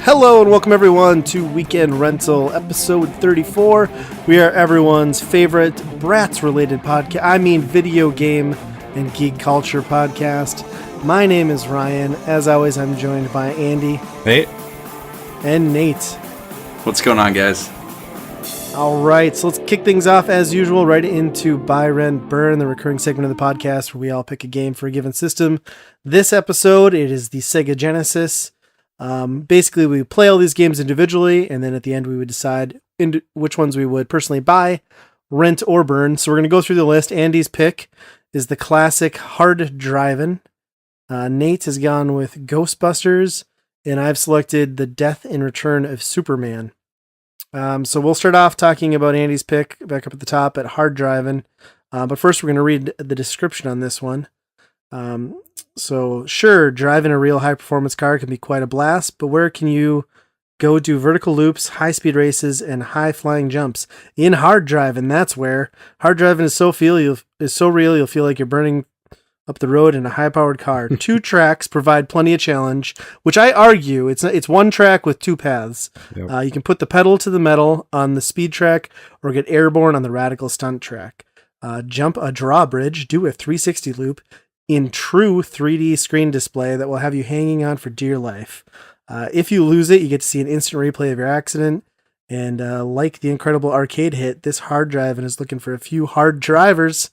Hello and welcome everyone to Weekend Rental episode 34. We are everyone's favorite Bratz-related podcast, video game and geek culture podcast. My name is Ryan. As always, I'm joined by Andy. Hey. And Nate. What's going on, guys? All right, so let's kick things off as usual right into Buy, Rent, Burn, the recurring segment of the podcast where we all pick a game for a given system. This episode, it is the Sega Genesis. Basically, we play all these games individually, and then at the end we would decide which ones we would personally buy, rent, or burn. So we're going to go through the list. Andy's pick is the classic Hard Drivin'. Nate has gone with Ghostbusters, and I've selected The Death and Return of Superman. So we'll start off talking about Andy's pick back up at the top at Hard Drivin'. But first, we're going to read the description on this one. So sure, driving a real high performance car can be quite a blast, but where can you go do vertical loops, high speed races, and high flying jumps? In Hard Drivin', that's where. Hard Drivin' is so real you'll feel like you're burning up the road in a high powered car. 2 tracks provide plenty of challenge, which I argue it's one track with 2 paths. Yep. You can put the pedal to the metal on the speed track or get airborne on the radical stunt track. Jump a drawbridge, do a 360 loop in true 3D screen display that will have you hanging on for dear life. If you lose it, you get to see an instant replay of your accident. And like the incredible arcade hit, this Hard Drivin' is looking for a few hard drivers.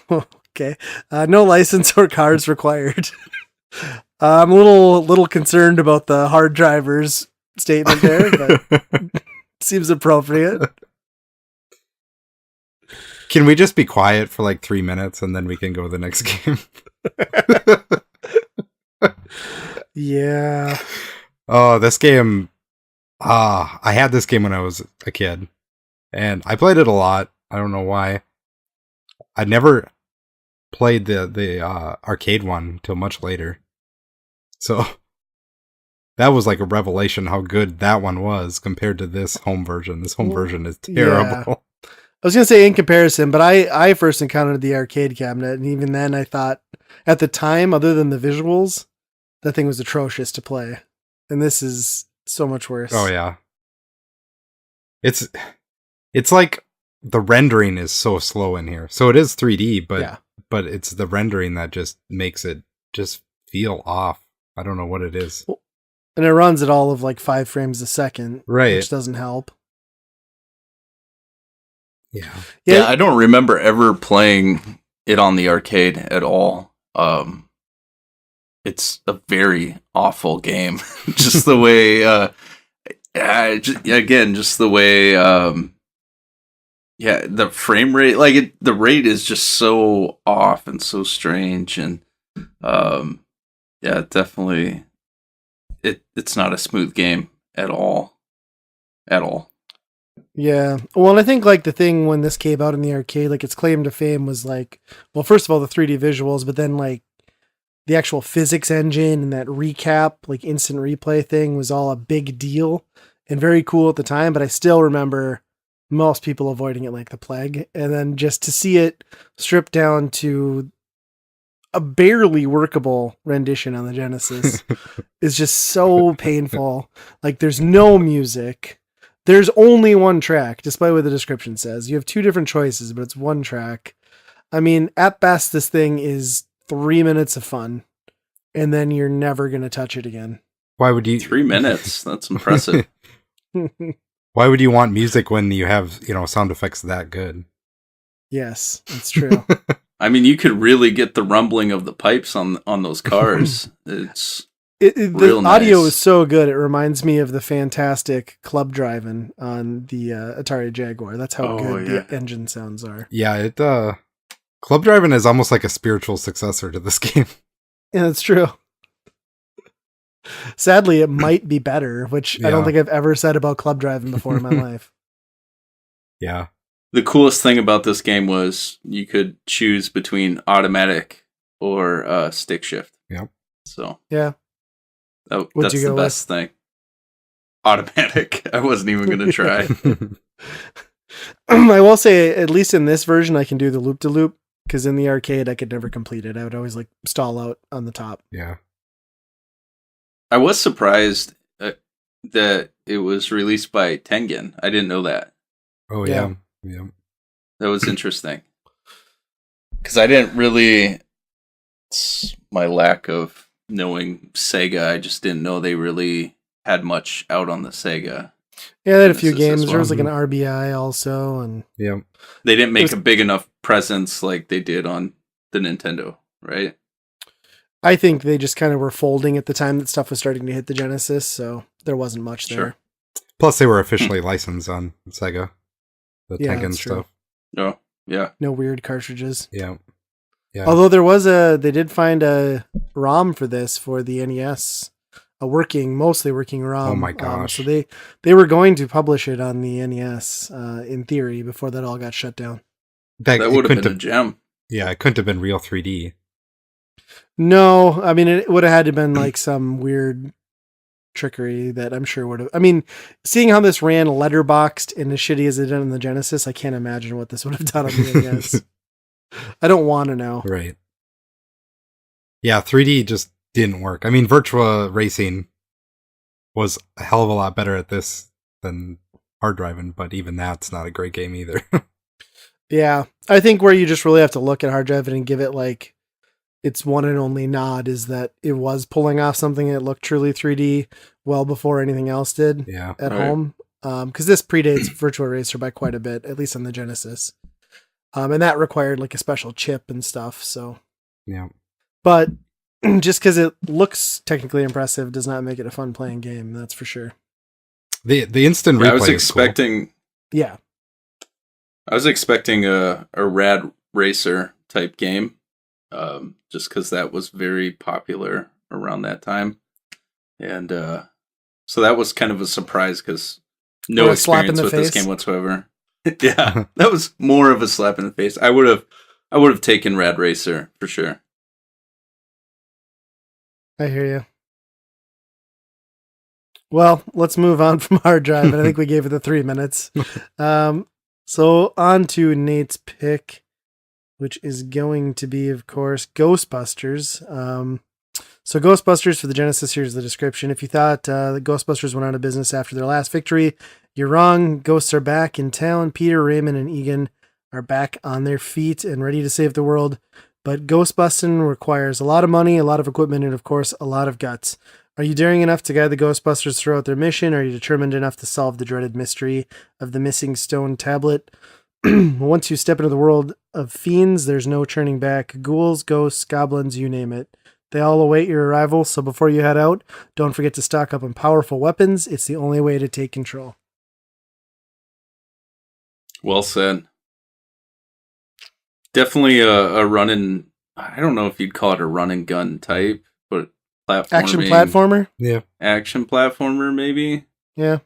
Okay. No license or cars required. I'm a little concerned about the hard drivers statement there, but seems appropriate. Can we just be quiet for like 3 minutes and then we can go to the next game? Yeah. Oh, this game. I had this game when I was a kid and I played it a lot. I don't know why. I never played the arcade one until much later. So that was like a revelation how good that one was compared to this home version. This home version is terrible. Yeah. I was going to say in comparison, but I first encountered the arcade cabinet, and even then I thought, at the time, other than the visuals, that thing was atrocious to play. And this is so much worse. Oh, yeah. It's like the rendering is so slow in here. So it is 3D, but it's the rendering that just makes it just feel off. I don't know what it is. And it runs at all of like 5 frames a second, right? Which doesn't help. Yeah, I don't remember ever playing it on the arcade at all. It's a very awful game. Just the way, just the way, the frame rate, the rate is just so off and so strange, and definitely, it's not a smooth game at all. Yeah. Well, and I think like the thing when this came out in the arcade, like its claim to fame was like, well, first of all, the 3D visuals, but then like the actual physics engine and that recap, like instant replay thing was all a big deal and very cool at the time. But I still remember most people avoiding it like the plague. And then just to see it stripped down to a barely workable rendition on the Genesis is just so painful. Like there's no music. There's only one track, despite what the description says. You have 2 different choices, but it's one track. I mean, at best, this thing is 3 minutes of fun, and then you're never going to touch it again. Why would you... 3 minutes? That's impressive. Why would you want music when you have, sound effects that good? Yes, it's true. I mean, you could really get the rumbling of the pipes on those cars. The audio is so good. It reminds me of the fantastic Club Drivin' on the Atari Jaguar. That's how good the engine sounds are. Yeah, Club Drivin' is almost like a spiritual successor to this game. Yeah, that's true. Sadly, it might be better, which I don't think I've ever said about Club Drivin' before in my life. Yeah. The coolest thing about this game was you could choose between automatic or stick shift. Yep. So yeah. That's the best thing. Automatic. I wasn't even going to try. I will say, at least in this version, I can do the loop-to-loop, because in the arcade, I could never complete it. I would always stall out on the top. Yeah. I was surprised that it was released by Tengen. I didn't know that. Oh Yeah. yeah. That was interesting. Because I didn't really... It's my lack of knowing Sega. I just didn't know they really had much out on the Sega. Yeah, they had a few Genesis as games. well. There was like an RBI also, and Yeah. They didn't make was- a big enough presence like they did on the Nintendo, right? I think they just kind of were folding at the time that stuff was starting to hit the Genesis, so there wasn't much there. Sure. Plus, they were officially licensed on Sega. The Yeah, Tengen that's true. stuff. Oh, yeah. No weird cartridges. Yeah. Yeah. Although they did find a ROM for this for the NES, mostly working ROM. Oh my gosh. So they were going to publish it on the NES in theory before that all got shut down. That it would have couldn't been a gem. Yeah, it couldn't have been real 3D. No, I mean it would have had to been like some weird trickery that I'm sure would have. I mean, seeing how this ran letterboxed and as shitty as it did on the Genesis, I can't imagine what this would have done on the NES. I don't want to know. Right. Yeah, 3D just didn't work. I mean, Virtua Racing was a hell of a lot better at this than hard driving, but even that's not a great game either. Yeah, I think where you just really have to look at hard driving and give it like its one and only nod is that it was pulling off something that looked truly 3D well before anything else did Yeah. at Right. home. Because this predates Virtua Racer by quite a bit, at least on the Genesis. And that required like a special chip and stuff. So, Yeah. but just because it looks technically impressive does not make it a fun playing game. That's for sure. The instant replay Yeah, I was is cool. expecting Yeah. a Rad Racer type game, just because that was very popular around that time, and so that was kind of a surprise because Or no a slap in experience the with this face. game whatsoever. Yeah, that was more of a slap in the face. I would have taken Rad Racer for sure. I hear you. Well, let's move on from hard drive. And I think we gave it the 3 minutes. So on to Nate's pick, which is going to be, of course, Ghostbusters. So Ghostbusters for the Genesis, here's the description. If you thought the Ghostbusters went out of business after their last victory, you're wrong. Ghosts are back in town. Peter, Raymond, and Egan are back on their feet and ready to save the world. But ghostbusting requires a lot of money, a lot of equipment, and of course, a lot of guts. Are you daring enough to guide the Ghostbusters throughout their mission? Or are you determined enough to solve the dreaded mystery of the missing stone tablet? Once you step into the world of fiends, there's no turning back. Ghouls, ghosts, goblins, you name it. They all await your arrival, so before you head out, don't forget to stock up on powerful weapons. It's the only way to take control. Well said. Definitely a running. I don't know if you'd call it a run and gun type, but Action platforming, platformer? Yeah. action platformer maybe. Yeah.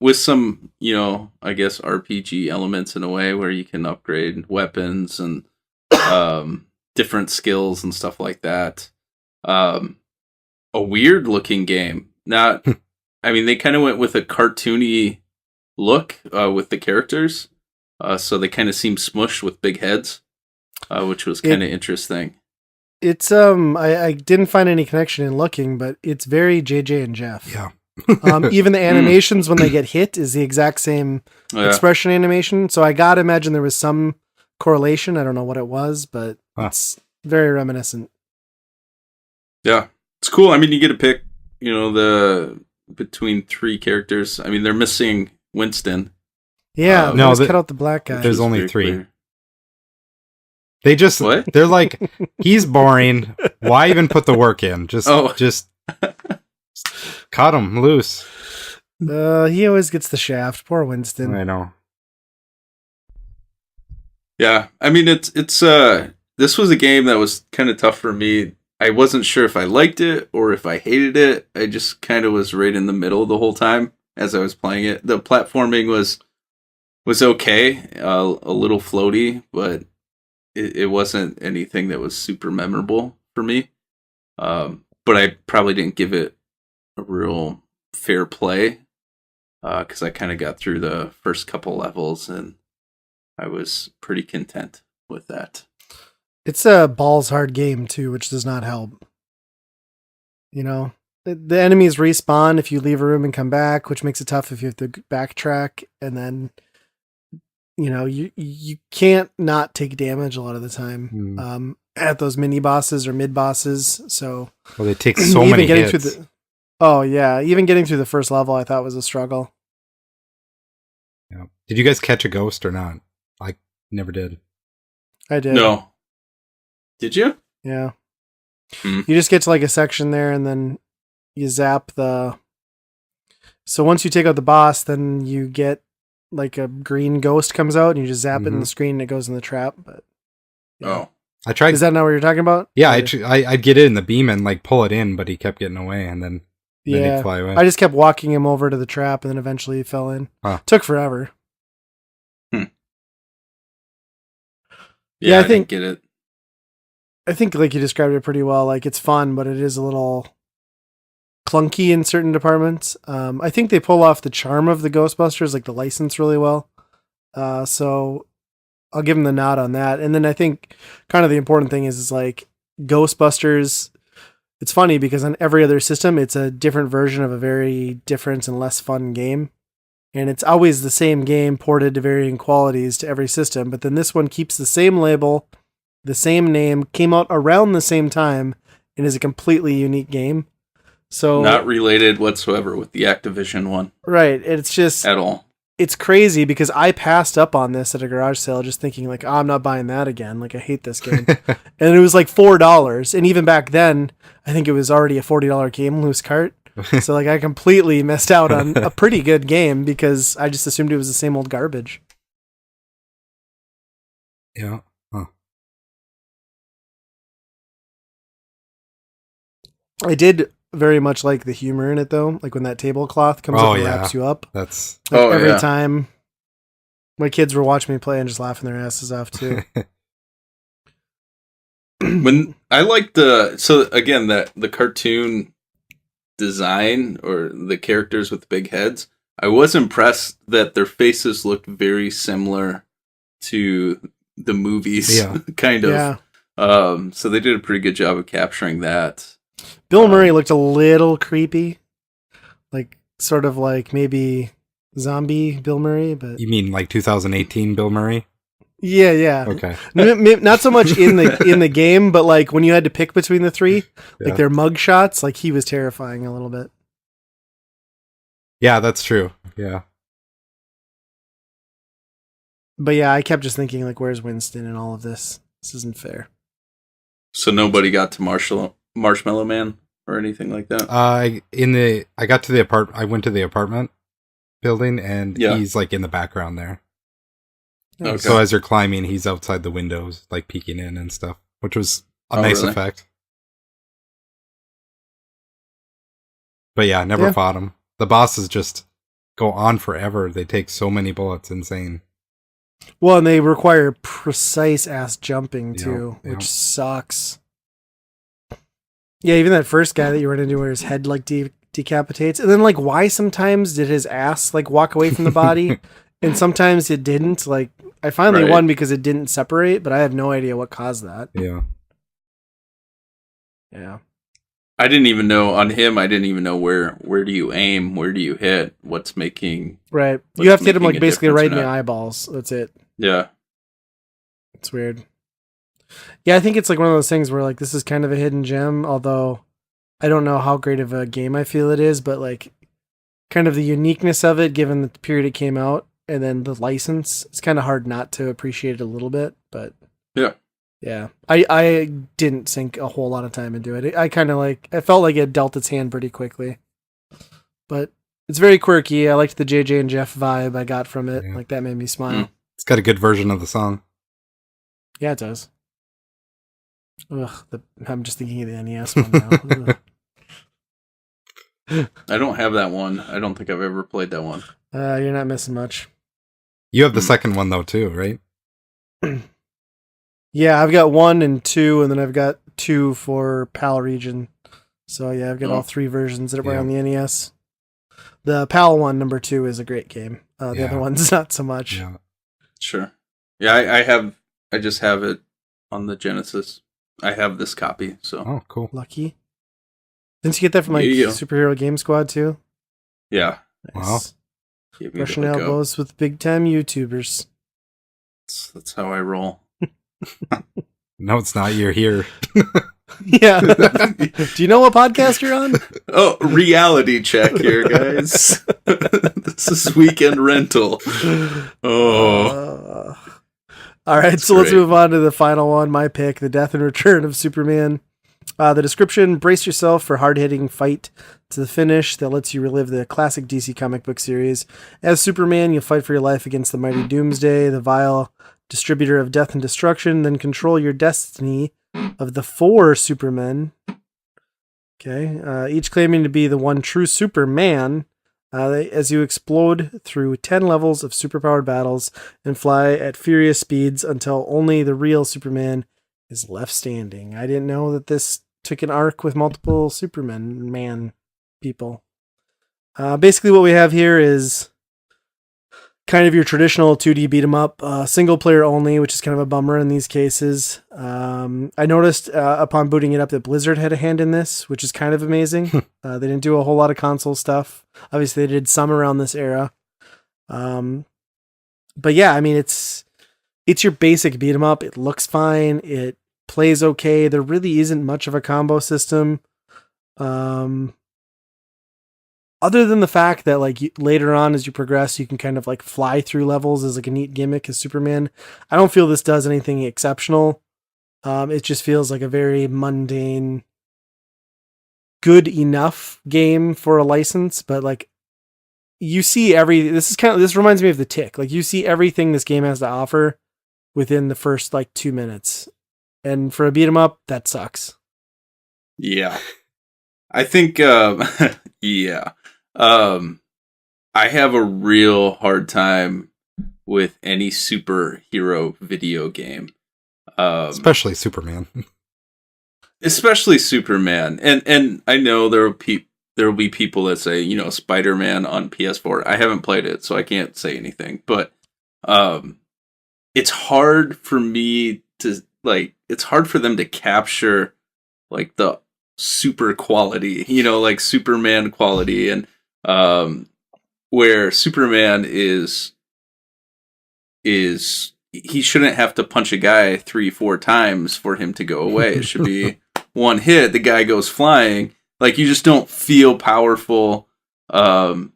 With some, I guess RPG elements in a way where you can upgrade weapons and different skills and stuff like that. A weird looking game. Not, I mean, they kind of went with a cartoony look with the characters. So they kind of seem smushed with big heads, which was kind of interesting. It's I didn't find any connection in looking, but it's very JJ and Jeff. Yeah. Even the animations when they get hit is the exact same Yeah. expression animation. So I gotta imagine there was some correlation. I don't know what it was, but it's very reminiscent. Yeah, it's cool. I mean, you get to pick, the between 3 characters. I mean, they're missing Winston. Yeah, No, let's cut out the black guy. There's It's only very 3. clear. They just What? they're like, he's boring. Why even put the work in? Just cut him loose. He always gets the shaft. Poor Winston. I know. Yeah, I mean, it's this was a game that was kind of tough for me. I wasn't sure if I liked it or if I hated it. I just kind of was right in the middle the whole time as I was playing it. The platforming was okay, a little floaty, but it wasn't anything that was super memorable for me. But I probably didn't give it a real fair play because I kind of got through the first couple levels and I was pretty content with that. It's a balls hard game too, which does not help. the enemies respawn if you leave a room and come back, which makes it tough if you have to backtrack. And then, you can't not take damage a lot of the time at those mini bosses or mid bosses. So, well, they take so many hits. Even getting through the first level, I thought was a struggle. Yeah. Did you guys catch a ghost or not? I never did. I did. No. Did you? Yeah. You just get to like a section there, and then you zap so once you take out the boss, then you get like a green ghost comes out, and you just zap it in the screen, and it goes in the trap. But I tried. Is that not what you're talking about? Yeah, I'd get it in the beam and like pull it in, but he kept getting away, and then he'd fly away. I just kept walking him over to the trap, and then eventually he fell in. Took forever. Yeah, I think get it. I think like you described it pretty well. Like it's fun, but it is a little clunky in certain departments. I think they pull off the charm of the Ghostbusters, like the license, really well. So I'll give them the nod on that. And then I think kind of the important thing is like Ghostbusters. It's funny because on every other system, it's a different version of a very different and less fun game. And it's always the same game ported to varying qualities to every system. But then this one keeps the same label, the same name, came out around the same time, and is a completely unique game. So not related whatsoever with the Activision one. Right. It's just at all. It's crazy because I passed up on this at a garage sale just thinking like, I'm not buying that again. Like I hate this game. And it was like $4. And even back then, I think it was already a $40 game, loose cart. So like I completely missed out on a pretty good game because I just assumed it was the same old garbage. Yeah. Huh. I did very much like the humor in it though. Like when that tablecloth comes up and wraps you up. That's like every time my kids were watching me play and just laughing their asses off too. When I liked the cartoon design or the characters with big heads, I was impressed that their faces looked very similar to the movies, kind of. Yeah. So they did a pretty good job of capturing that. Bill Murray looked a little creepy, like sort of like maybe zombie Bill Murray. But you mean like 2018 Bill Murray? Yeah. Okay. Not so much in the game, but like when you had to pick between the three, like their mug shots, like he was terrifying a little bit. Yeah, that's true. Yeah. But yeah, I kept just thinking like, where's Winston in all of this? This isn't fair. So nobody got to Marshmallow Man or anything like that? I got to the I went to the apartment building and he's like in the background there. Okay. So as you're climbing, he's outside the windows, like peeking in and stuff, which was a nice effect. But yeah, never fought him. The bosses just go on forever. They take so many bullets, insane. Well, and they require precise ass jumping too, which sucks. Yeah, even that first guy that you run into where his head like decapitates, and then like why sometimes did his ass like walk away from the body, and sometimes it didn't. Like I finally won because it didn't separate, but I have no idea what caused that. Yeah. I didn't even know on him. I didn't even know where do you aim, where do you hit, what's making right. You have to hit him like basically right in the eyeballs. That's it. Yeah, it's weird. Yeah, I think it's like one of those things where like this is kind of a hidden gem, although I don't know how great of a game I feel it is, but like kind of the uniqueness of it, given the period it came out, and then the license, it's kind of hard not to appreciate it a little bit. But yeah, I didn't sink a whole lot of time into it. I kind of I felt like it dealt its hand pretty quickly, but it's very quirky. I liked the JJ and Jeff vibe I got from it. Like that made me smile. It's got a good version of the song. Yeah, it does. Ugh, I'm just thinking of the NES one now. I don't have that one. I don't think I've ever played that one. You're not missing much. You have the second one though too, right? Yeah, I've got 1 and 2, and then I've got 2 for PAL region. So yeah, I've got all 3 versions that were on the NES. The PAL one, number 2, is a great game. The other one's not so much. Yeah. Sure. Yeah, I just have it on the Genesis. I have this copy, so. Oh, cool. Lucky. Didn't you get that from like There you go. Superhero Game Squad too? Yeah. Wow. Give me the Brushing hookup. elbows with big time YouTubers. That's how I roll. No, it's not. You're here. Yeah. Do you know what podcast you're on? Oh, reality check here, guys. This is Weekend Rental. Oh, All right, That's so let's great. move on to the final one. My pick, The Death and Return of Superman. The description: brace yourself for hard-hitting fight to the finish that lets you relive the classic DC comic book series. As Superman, you'll fight for your life against the mighty Doomsday, the vile distributor of death and destruction, then control your destiny of the 4 Supermen. Okay, each claiming to be the one true Superman. As you explode through 10 levels of superpowered battles and fly at furious speeds until only the real Superman is left standing. I didn't know that this took an arc with multiple Superman people. Basically what we have here is kind of your traditional 2D beat 'em up, single player only, which is kind of a bummer in these cases. I noticed upon booting it up that Blizzard had a hand in this, which is kind of amazing. They didn't do a whole lot of console stuff. Obviously, they did some around this era. But yeah, I mean, it's your basic beat 'em up. It looks fine. It plays okay. There really isn't much of a combo system. Other than the fact that like later on as you progress, you can kind of like fly through levels as like a neat gimmick as Superman. I don't feel this does anything exceptional. It just feels like a very mundane, good enough game for a license, but like you see this reminds me of The Tick. Like you see everything this game has to offer within the first like 2 minutes. And for a beat 'em up, that sucks. yeah. I think, yeah. I have a real hard time with any superhero video game. Especially Superman. Especially Superman. And I know there will be people that say, you know, Spider-Man on PS4. I haven't played it, so I can't say anything. But it's hard for me to like. It's hard for them to capture like the super quality, you know, like Superman quality, and where Superman is he shouldn't have to punch a guy 3-4 times for him to go away. It should be one hit, the guy goes flying. Like you just don't feel powerful. That's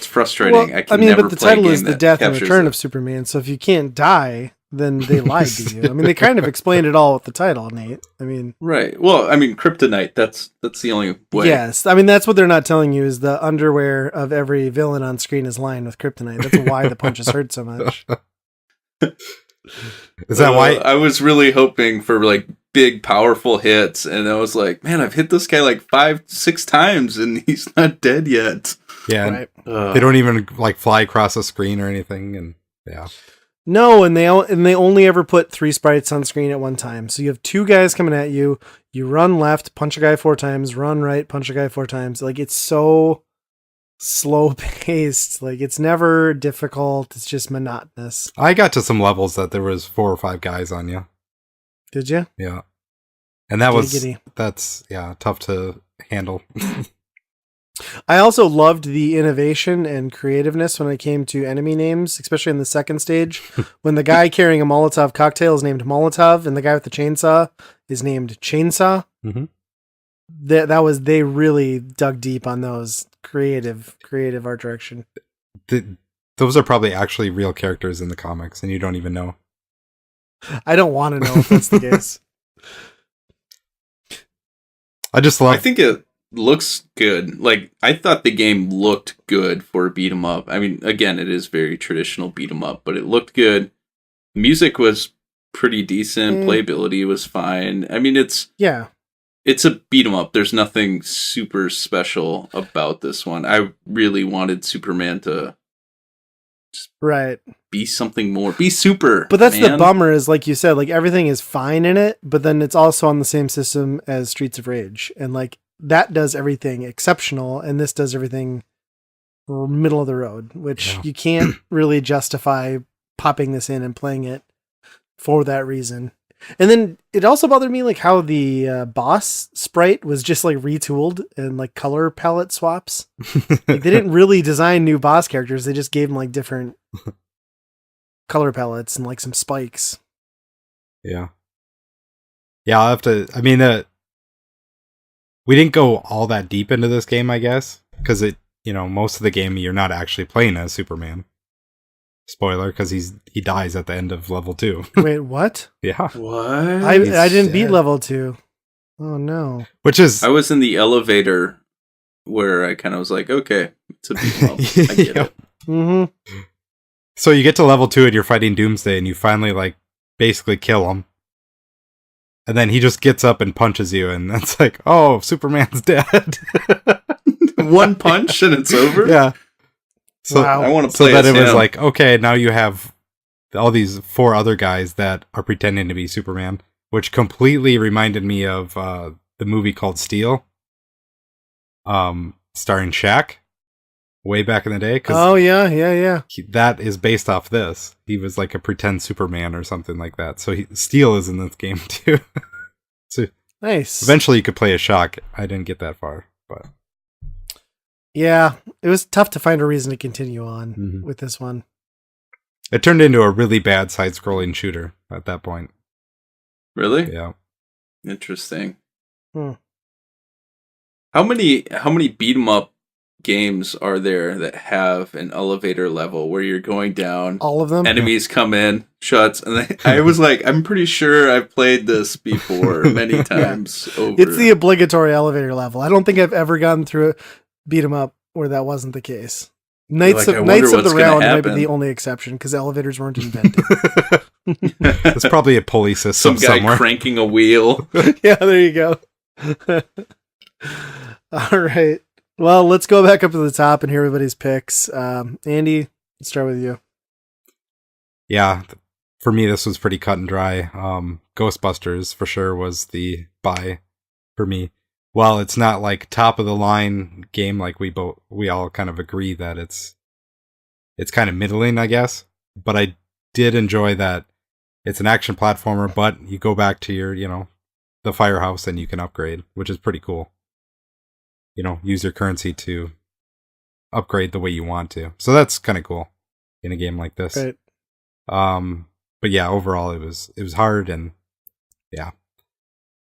frustrating. Well, I can mean, never but the play a title game is The that Death and captures Return it. of Superman, so if you can't die, then they lied to you. I mean, they kind of explained it all with the title, Nate. I mean, Right. Well, I mean, kryptonite. That's the only way. yes. I mean, that's what they're not telling you is the underwear of every villain on screen is lined with kryptonite. That's why the punches hurt so much. Is that why? I was really hoping for like big, powerful hits, and I was like, man, I've hit this guy like 5-6 times, and he's not dead yet. Yeah, Right. they don't even like fly across the screen or anything, and yeah. No, and they only ever put 3 sprites on screen at one time. So you have 2 guys coming at you. You run left, punch a guy 4 times. Run right, punch a guy 4 times. Like it's so slow paced. Like it's never difficult. It's just monotonous. I got to some levels that there was 4 or 5 guys on you. Did you? Yeah, and that was Giggity. that's tough to handle. I also loved the innovation and creativeness when it came to enemy names, especially in the second stage, when the guy carrying a Molotov cocktail is named Molotov and the guy with the chainsaw is named Chainsaw. Mm-hmm. They really dug deep on those creative art direction. Those are probably actually real characters in the comics, and you don't even know. I don't want to know if that's the case. I I think it looks good. Like I thought the game looked good for a beat 'em up. I mean, again, it is very traditional beat 'em up, but it looked good. Music was pretty decent. Playability was fine. I mean, it's a beat 'em up. There's nothing super special about this one. I really wanted Superman to Right. be something more. Be super. But that's the man. bummer is like you said, like everything is fine in it, but then it's also on the same system as Streets of Rage. And like that does everything exceptional and this does everything middle of the road, which you can't really justify popping this in and playing it for that reason. And then it also bothered me like how the boss sprite was just like retooled and like color palette swaps. Like they didn't really design new boss characters. They just gave them like different color palettes and like some spikes. Yeah. Yeah, I'll have to. I mean, we didn't go all that deep into this game, I guess, because most of the game you're not actually playing as Superman. Spoiler, because he dies at the end of level 2. Wait, what? Yeah. What? I didn't beat level 2. Oh no. Which is I was in the elevator where I kind of was like, okay, it's a beat 'em up. I get Yeah. it. Mm-hmm. So you get to level 2 and you're fighting Doomsday and you finally like basically kill him. And then he just gets up and punches you and it's like, oh, Superman's dead. One punch and it's over? Yeah. So, Wow. I want to so play that as it was him. like, okay, now you have all these 4 other guys that are pretending to be Superman, which completely reminded me of the movie called Steel, starring Shaq, way back in the day. Oh yeah. That is based off this. He was like a pretend Superman or something like that. So Steel is in this game too. So Nice. eventually you could play a Shock. I didn't get that far, but Yeah, it was tough to find a reason to continue on Mhm. with this one. it turned into a really bad side-scrolling shooter at that point. Really? Yeah. Interesting. Hmm. How many beat 'em up games are there that have an elevator level where you're going down, All of them. enemies come in, shuts, and I was like, I'm pretty sure I've played this before many times over. It's the obligatory elevator level. I don't think I've ever gone through a beat 'em up where that wasn't the case. Knights like, I of wonder Knights of the what's gonna Round might be happen. the only exception because elevators weren't invented. There's probably a pulley system Some guy somewhere. cranking a wheel. Yeah, there you go. All right. Well, let's go back up to the top and hear everybody's picks. Andy, let's start with you. Yeah, for me this was pretty cut and dry. Ghostbusters for sure was the buy for me. Well, it's not like top of the line game like we all kind of agree that it's kind of middling, I guess. But I did enjoy that it's an action platformer, but you go back to your, the firehouse and you can upgrade, which is pretty cool. Use your currency to upgrade the way you want to. So that's kind of cool in a game like this. Right. But yeah, overall it was hard and yeah.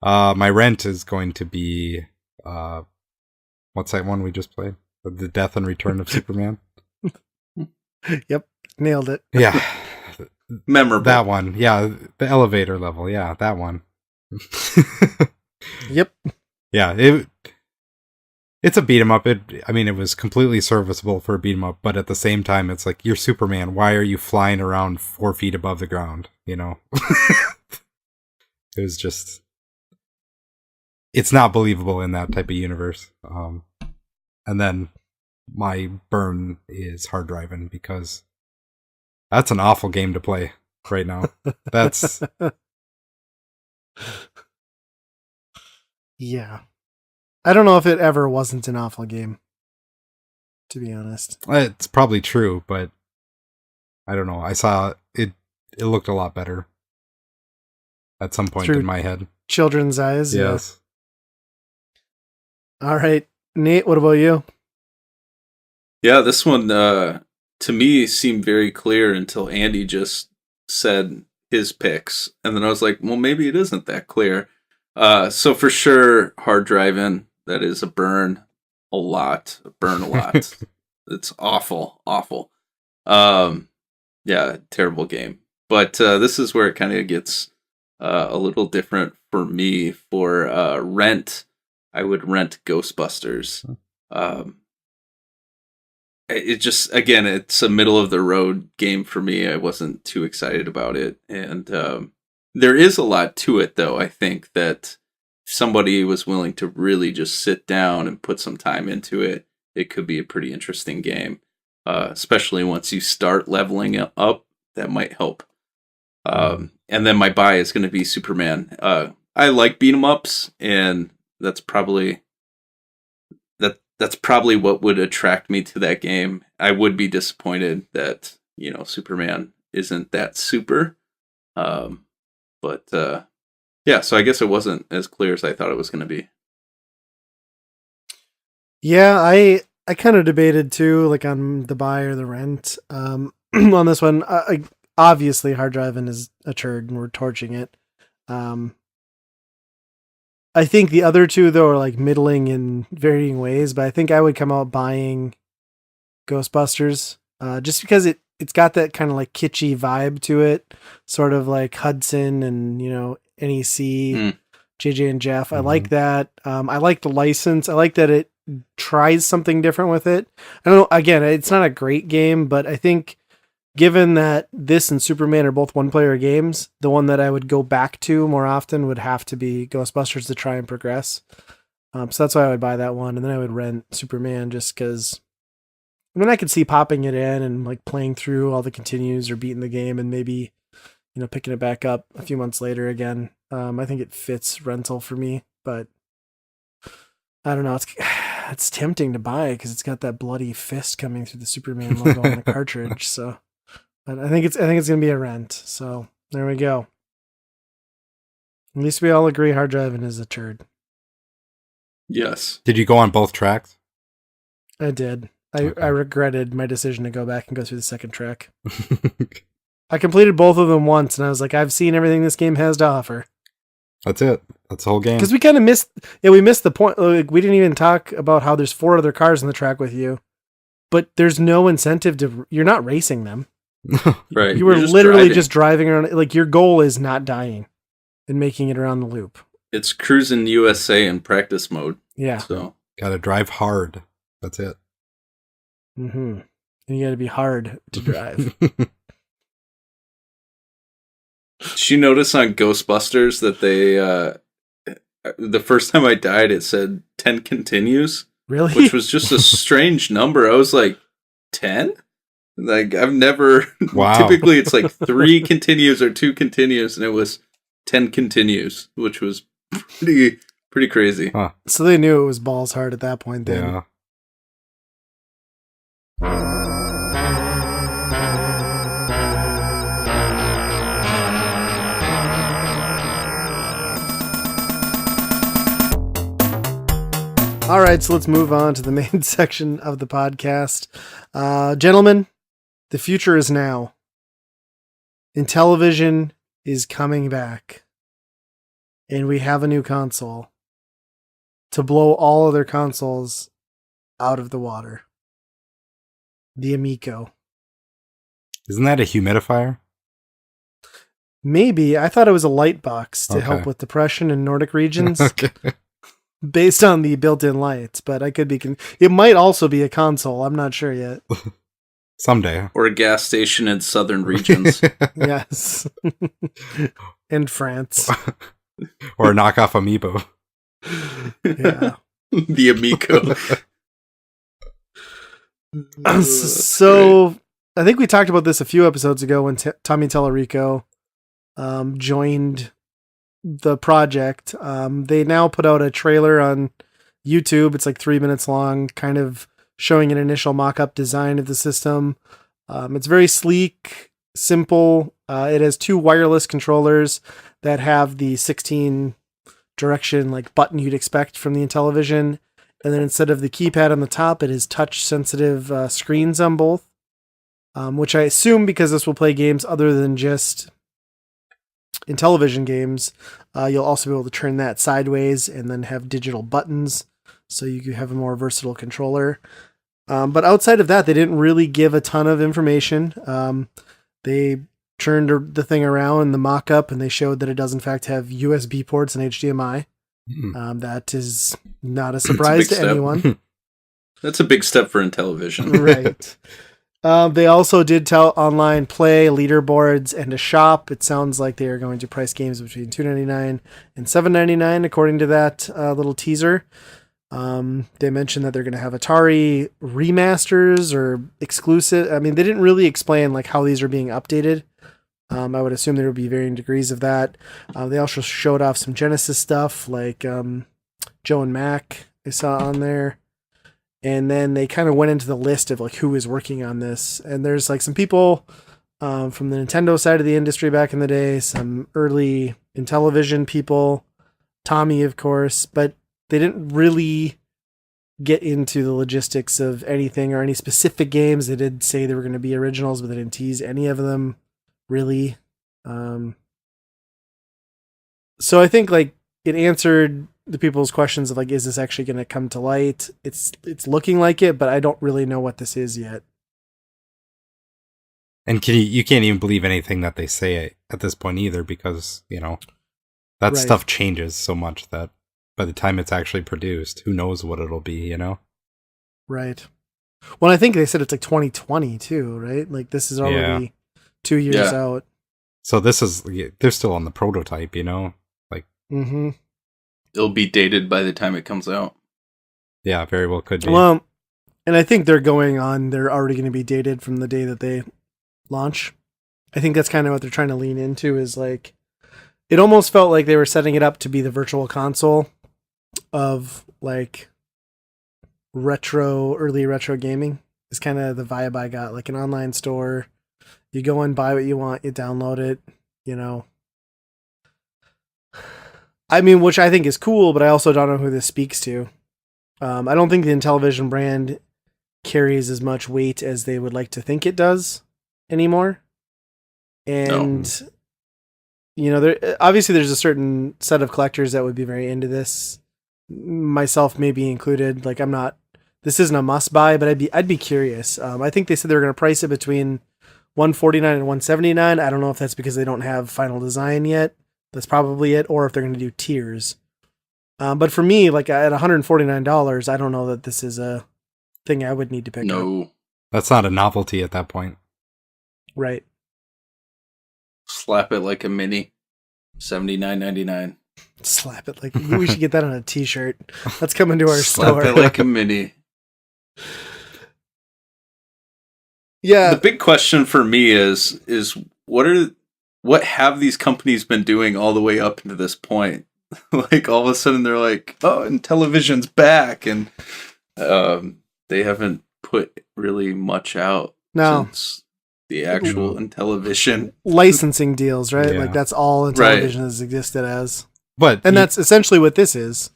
My rent is going to be what's that one we just played? The Death and Return of Superman. Yep, nailed it. Yeah. Memorable. That one. Yeah, the elevator level. Yeah, that one. Yep. Yeah, it's a beat 'em up. It was completely serviceable for a beat 'em up, but at the same time it's like, you're Superman, why are you flying around 4 feet above the ground, It was just, it's not believable in that type of universe. And then my burn is hard driving because that's an awful game to play right now. That's Yeah. I don't know if it ever wasn't an awful game, to be honest. it's probably true, but I don't know. I saw it. It looked a lot better at some point True. in my head. Children's eyes. Yes. Yeah. All right. Nate, what about you? Yeah, this one to me seemed very clear until Andy just said his picks, and then I was like, well, maybe it isn't that clear. So for sure, hard driving, that is a burn a lot. It's awful. Yeah, terrible game. But this is where it kind of gets a little different for me. For rent, I would rent Ghostbusters. It just, again, it's a middle of the road game for me. I wasn't too excited about it. And there is a lot to it, though. I think that if somebody was willing to really just sit down and put some time into it, it could be a pretty interesting game. Especially once you start leveling up, that might help. And then my buy is going to be Superman. I like beat 'em ups, and that's probably what would attract me to that game. I would be disappointed that Superman isn't that super. But Yeah, so I guess it wasn't as clear as I thought it was going to be. Yeah, I kind of debated too, like on the buy or the rent. On this one, obviously hard driving is a turd and we're torching it. I think the other two though are like middling in varying ways, but I think I would come out buying Ghostbusters, just because it's got that kind of like kitschy vibe to it, sort of like Hudson and NEC, JJ and Jeff. I like that. I like the license. I like that it tries something different with it. I don't know. Again, it's not a great game, but I think given that this and Superman are both one-player games, the one that I would go back to more often would have to be Ghostbusters to try and progress. So that's why I would buy that one, and then I would rent Superman just because. I mean, I could see popping it in and like playing through all the continues or beating the game and maybe, picking it back up a few months later again. I think it fits rental for me, but I don't know. It's tempting to buy because it's got that bloody fist coming through the Superman logo on the cartridge. So, but I think it's gonna be a rent. So there we go. At least we all agree hard driving is a turd. Yes. Did you go on both tracks? I did. Okay. I regretted my decision to go back and go through the second track. I completed both of them once, and I was like, I've seen everything this game has to offer. That's it. That's the whole game. Because we kind of missed the point. Like, we didn't even talk about how there's 4 other cars on the track with you, but there's no incentive you're not racing them. Right. You were literally just driving around. Like, your goal is not dying and making it around the loop. It's cruising USA in practice mode. Yeah. So Gotta drive hard. That's it. Mm-hmm. And you got to be hard to drive. Did you notice on Ghostbusters that they the first time I died it said 10 continues? Really? Which was just a strange number. I was like, 10? Like, I've never Wow. Typically it's like 3 continues or 2 continues, and it was 10 continues, which was pretty crazy. Huh. So they knew it was balls hard at that point then. Yeah. All right, so let's move on to the main section of the podcast. Gentlemen, the future is now. Intellivision is coming back. And we have a new console to blow all other consoles out of the water. The Amico. Isn't that a humidifier? Maybe. I thought it was a light box to Okay. help with depression in Nordic regions. Okay. Based on the built-in lights, but I could be. It might also be a console. I'm not sure yet. Someday. Or a gas station in southern regions. Yes, in France. Or a knockoff amiibo. Yeah. The Amico. So I think we talked about this a few episodes ago when Tommy Tallarico joined the project. They now put out a trailer on YouTube. It's like 3 minutes long, kind of showing an initial mock-up design of the system. It's very sleek, simple. It has 2 wireless controllers that have the 16 direction like button you'd expect from the Intellivision. And then instead of the keypad on the top, it is touch sensitive screens on both, which I assume because this will play games other than just Intellivision games, you'll also be able to turn that sideways and then have digital buttons, so you can have a more versatile controller. But outside of that, they didn't really give a ton of information. They turned the thing around in the mock-up, and they showed that it does in fact have USB ports and HDMI. That is not a surprise to anyone. That's a big step for Intellivision. Right. They also did tell online play, leaderboards, and a shop. It sounds like they are going to price games between $2.99 and $7.99, according to that little teaser. They mentioned that they're going to have Atari remasters or exclusive. I mean, they didn't really explain like how these are being updated. I would assume there would be varying degrees of that. They also showed off some Genesis stuff, like Joe and Mac I saw on there. And then they kind of went into the list of like who is working on this. And there's like some people from the Nintendo side of the industry back in the day, some early Intellivision people, Tommy, of course, but they didn't really get into the logistics of anything or any specific games. They did say they were going to be originals, but they didn't tease any of them really. So I think like it answered the people's questions of like, is this actually going to come to light? It's looking like it, but I don't really know what this is yet. And you can't even believe anything that they say at this point either, because, you know, that stuff changes so much that by the time it's actually produced, who knows what it'll be, you know? Right. Well, I think they said it's like 2020 too, right? Like this is already 2 years out. So they're still on the prototype, you know? Like, it'll be dated by the time it comes out. Yeah, very well could be. Well, and I think they're already going to be dated from the day that they launch. I think that's kind of what they're trying to lean into, is like, it almost felt like they were setting it up to be the virtual console of like early retro gaming is kind of the vibe I got. Like an online store, you go and buy what you want, you download it, you know. I mean, which I think is cool, but I also don't know who this speaks to. I don't think the Intellivision brand carries as much weight as they would like to think it does anymore. And, you know, obviously there's a certain set of collectors that would be very into this, myself maybe included. Like this isn't a must buy, but I'd be curious. I think they said they were going to price it between $149 and $179. I don't know if that's because they don't have final design yet. That's probably it, or if they're going to do tiers. But for me, like at $149, I don't know that this is a thing I would need to pick up. No. That's not a novelty at that point. Right. Slap it like a mini. $79.99. Slap it like we should get that on a t-shirt. Let's come into our store. Slap it like a mini. Yeah. The big question for me is what have these companies been doing all the way up into this point? Like all of a sudden they're like, oh, and television's back, and they haven't put really much out since the actual Intellivision licensing deals, right? Yeah. Like that's all Intellivision has existed as. And that's essentially what this is.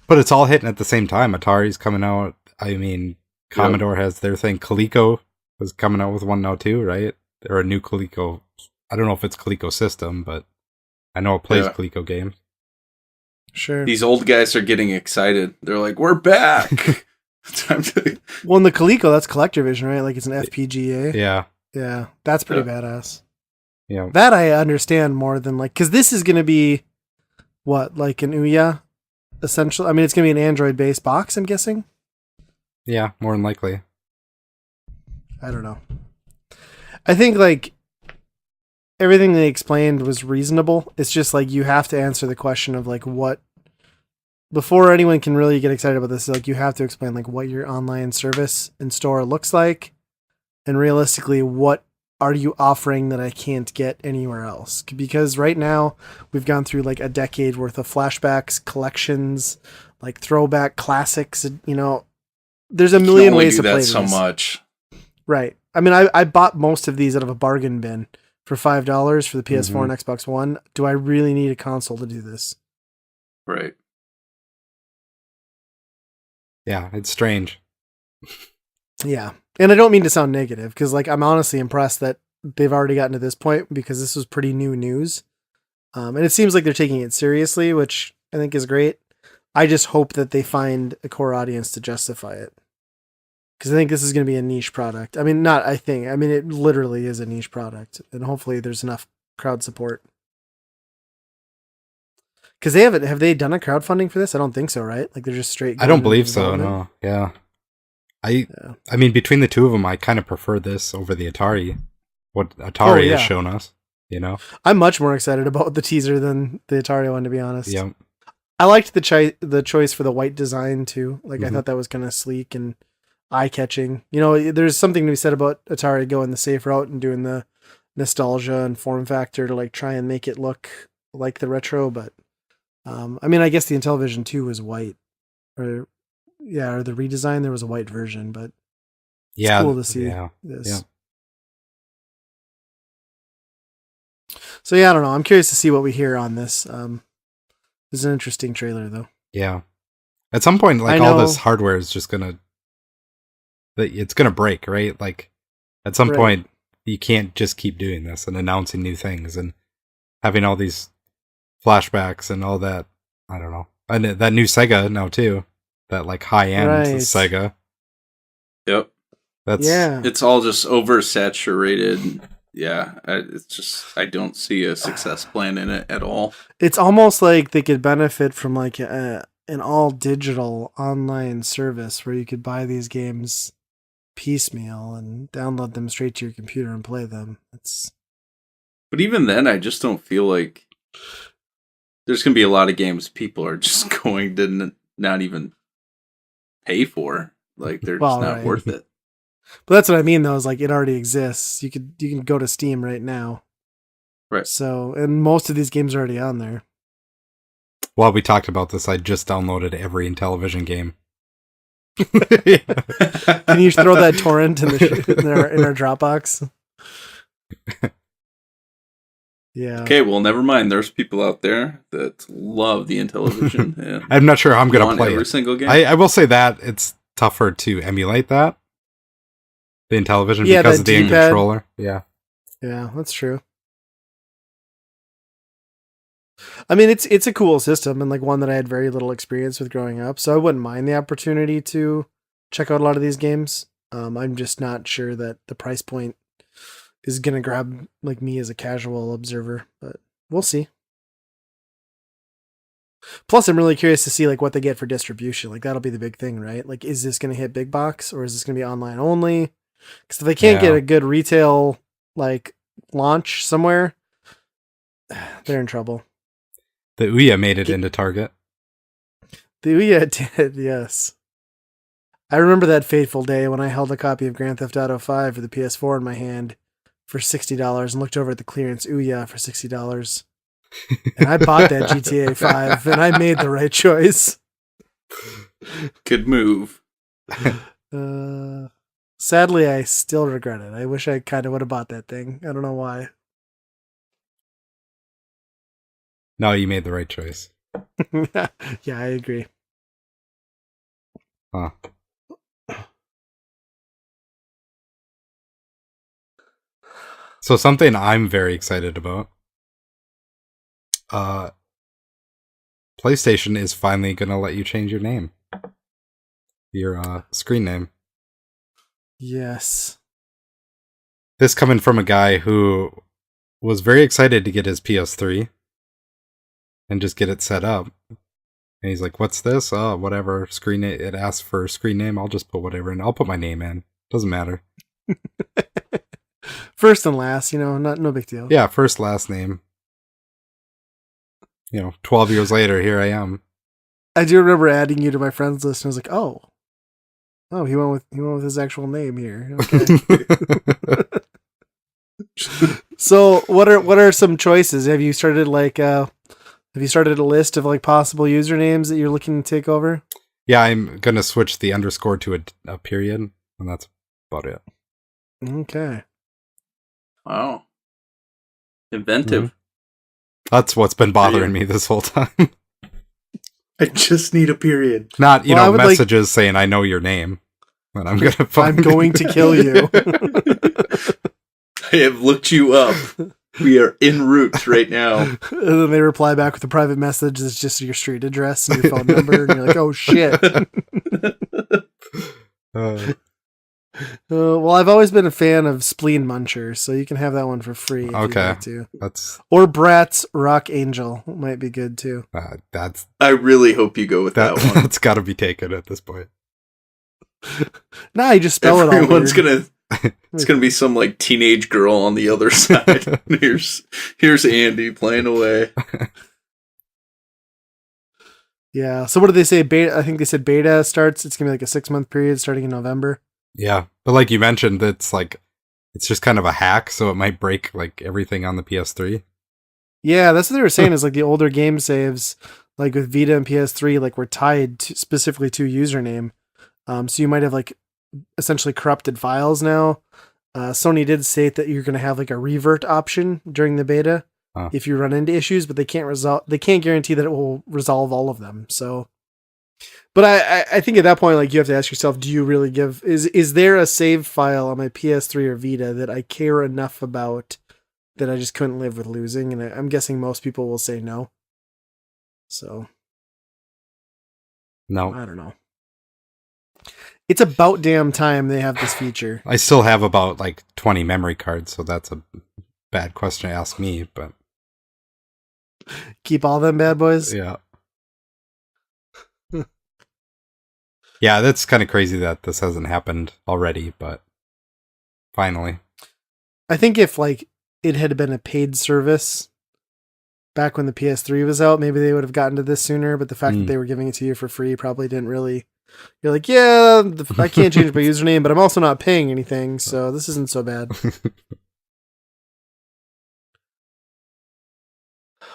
But it's all hitting at the same time. Atari's coming out. I mean, Commodore has their thing. Coleco was coming out with one now too, right? Or a new Coleco. I don't know if it's Coleco system, but I know it plays Coleco games. Sure. These old guys are getting excited. They're like, we're back. Time to... Well, in the Coleco, that's CollectorVision, right? Like it's an FPGA. Yeah. Yeah. That's pretty badass. Yeah. That I understand more than like, because this is going to be what, like an Ouya, essentially. I mean, it's going to be an Android-based box, I'm guessing. Yeah, more than likely. I don't know. I think like everything they explained was reasonable. It's just like you have to answer the question of like what, before anyone can really get excited about this, like you have to explain like what your online service and store looks like, and realistically, what are you offering that I can't get anywhere else? Because right now we've gone through like a decade worth of flashbacks, collections, like throwback classics. You know, there's a million ways to play this. So much, right? I mean, I bought most of these out of a bargain bin for $5 for the PS4 and Xbox One. Do I really need a console to do this? Right. Yeah, it's strange. Yeah. And I don't mean to sound negative, because like I'm honestly impressed that they've already gotten to this point, because this was pretty new news. And it seems like they're taking it seriously, which I think is great. I just hope that they find a core audience to justify it. Because I think this is going to be a niche product. I mean, it literally is a niche product. And hopefully there's enough crowd support. Because have they done a crowdfunding for this? I don't think so, right? Like they're just straight. I don't believe so, no. Yeah. I mean, between the two of them, I kind of prefer this over the Atari. What Atari has shown us, you know? I'm much more excited about the teaser than the Atari one, to be honest. Yeah. I liked the choice for the white design, too. Like, I thought that was kind of sleek and eye-catching. You know, there's something to be said about Atari going the safe route and doing the nostalgia and form factor to, like, try and make it look like the retro, but, I mean, I guess the Intellivision 2 was white. Or the redesign, there was a white version, but it's cool to see this. Yeah. So yeah, I don't know. I'm curious to see what we hear on this. It's an interesting trailer though. Yeah. At some point, like all this hardware is just it's gonna break, right? Like at some point, you can't just keep doing this and announcing new things and having all these flashbacks and all that. I don't know. And that new Sega now too. That like high end Sega. Yep. Yeah. It's all just oversaturated. Yeah, it's just I don't see a success plan in it at all. It's almost like they could benefit from like an all digital online service where you could buy these games piecemeal and download them straight to your computer and play them. But even then, I just don't feel like there's going to be a lot of games people are just going to not even pay for. Like they're just not worth it. But that's what I mean, though, is like it already exists. You can go to Steam right now. Right. So, and most of these games are already on there. While we talked about this, I just downloaded every Intellivision game. Can you throw that torrent in our Dropbox? Yeah. Okay, well, never mind. There's people out there that love the Intellivision. And I'm not sure how I'm going to play every it. Single game. I will say that it's tougher to emulate that. The Intellivision because of the controller. Yeah. Yeah, that's true. I mean, it's a cool system and like one that I had very little experience with growing up, so I wouldn't mind the opportunity to check out a lot of these games. I'm just not sure that the price point is gonna grab like me as a casual observer, but we'll see. Plus, I'm really curious to see like what they get for distribution. Like that'll be the big thing, right? Like, is this gonna hit big box or is this gonna be online only? Because if they can't get a good retail like launch somewhere, they're in trouble. The Ouya made it into Target. The Ouya did, yes. I remember that fateful day when I held a copy of Grand Theft Auto 5 for the PS4 in my hand for $60 and looked over at the clearance Ouya for $60. And I bought that GTA 5 and I made the right choice. Good move. Sadly, I still regret it. I wish I kind of would have bought that thing. I don't know why. No, you made the right choice. Yeah, I agree. Huh. So something I'm very excited about. PlayStation is finally going to let you change your name. Your screen name. Yes. This coming from a guy who was very excited to get his PS3 and just get it set up. And he's like, what's this? Oh, whatever. Screen name. It asks for a screen name. I'll just put whatever in. I'll put my name in. Doesn't matter. First and last, no big deal. Yeah, first, last name. 12 years later, here I am. I do remember adding you to my friends list and I was like, oh, he went with his actual name here. Okay. So what are some choices? Have you started a list of like possible usernames that you're looking to take over? Yeah, I'm going to switch the underscore to a period, and that's about it. Okay. Wow. Inventive. Mm-hmm. That's what's been bothering me this whole time. I just need a period. Not, messages saying I know your name. And I'm going to kill you. I have looked you up. We are en route right now. And then they reply back with a private message that's just your street address and your phone number. And you're like, oh, shit. Well, I've always been a fan of Spleen Muncher, so you can have that one for free if you'd like to. Or Bratz Rock Angel might be good, too. I really hope you go with that one. That's got to be taken at this point. Nah, you just spell it all weird. It's gonna be some like teenage girl on the other side. Here's Andy playing away. Yeah. So what did they say? Beta. I think they said beta starts. It's gonna be like a 6-month period starting in November. Yeah, but like you mentioned, it's just kind of a hack, so it might break like everything on the PS3. Yeah, that's what they were saying. Is like the older game saves, like with Vita and PS3, like were tied specifically to username. So you might have like essentially corrupted files now. Sony did state that you're going to have like a revert option during the beta. if you run into issues, but they can't guarantee that it will resolve all of them. So, but I think at that point, like, you have to ask yourself, do you really is there a save file on my PS3 or Vita that I care enough about that I just couldn't live with losing? And I'm guessing most people will say no. So, no, I don't know. It's about damn time they have this feature. I still have about like 20 memory cards, so that's a bad question to ask me, but keep all them bad boys. Yeah. Yeah, that's kind of crazy that this hasn't happened already, but finally. I think if like it had been a paid service back when the PS3 was out, maybe they would have gotten to this sooner, but the fact that they were giving it to you for free probably didn't really... You're like, yeah, I can't change my username, but I'm also not paying anything, so this isn't so bad.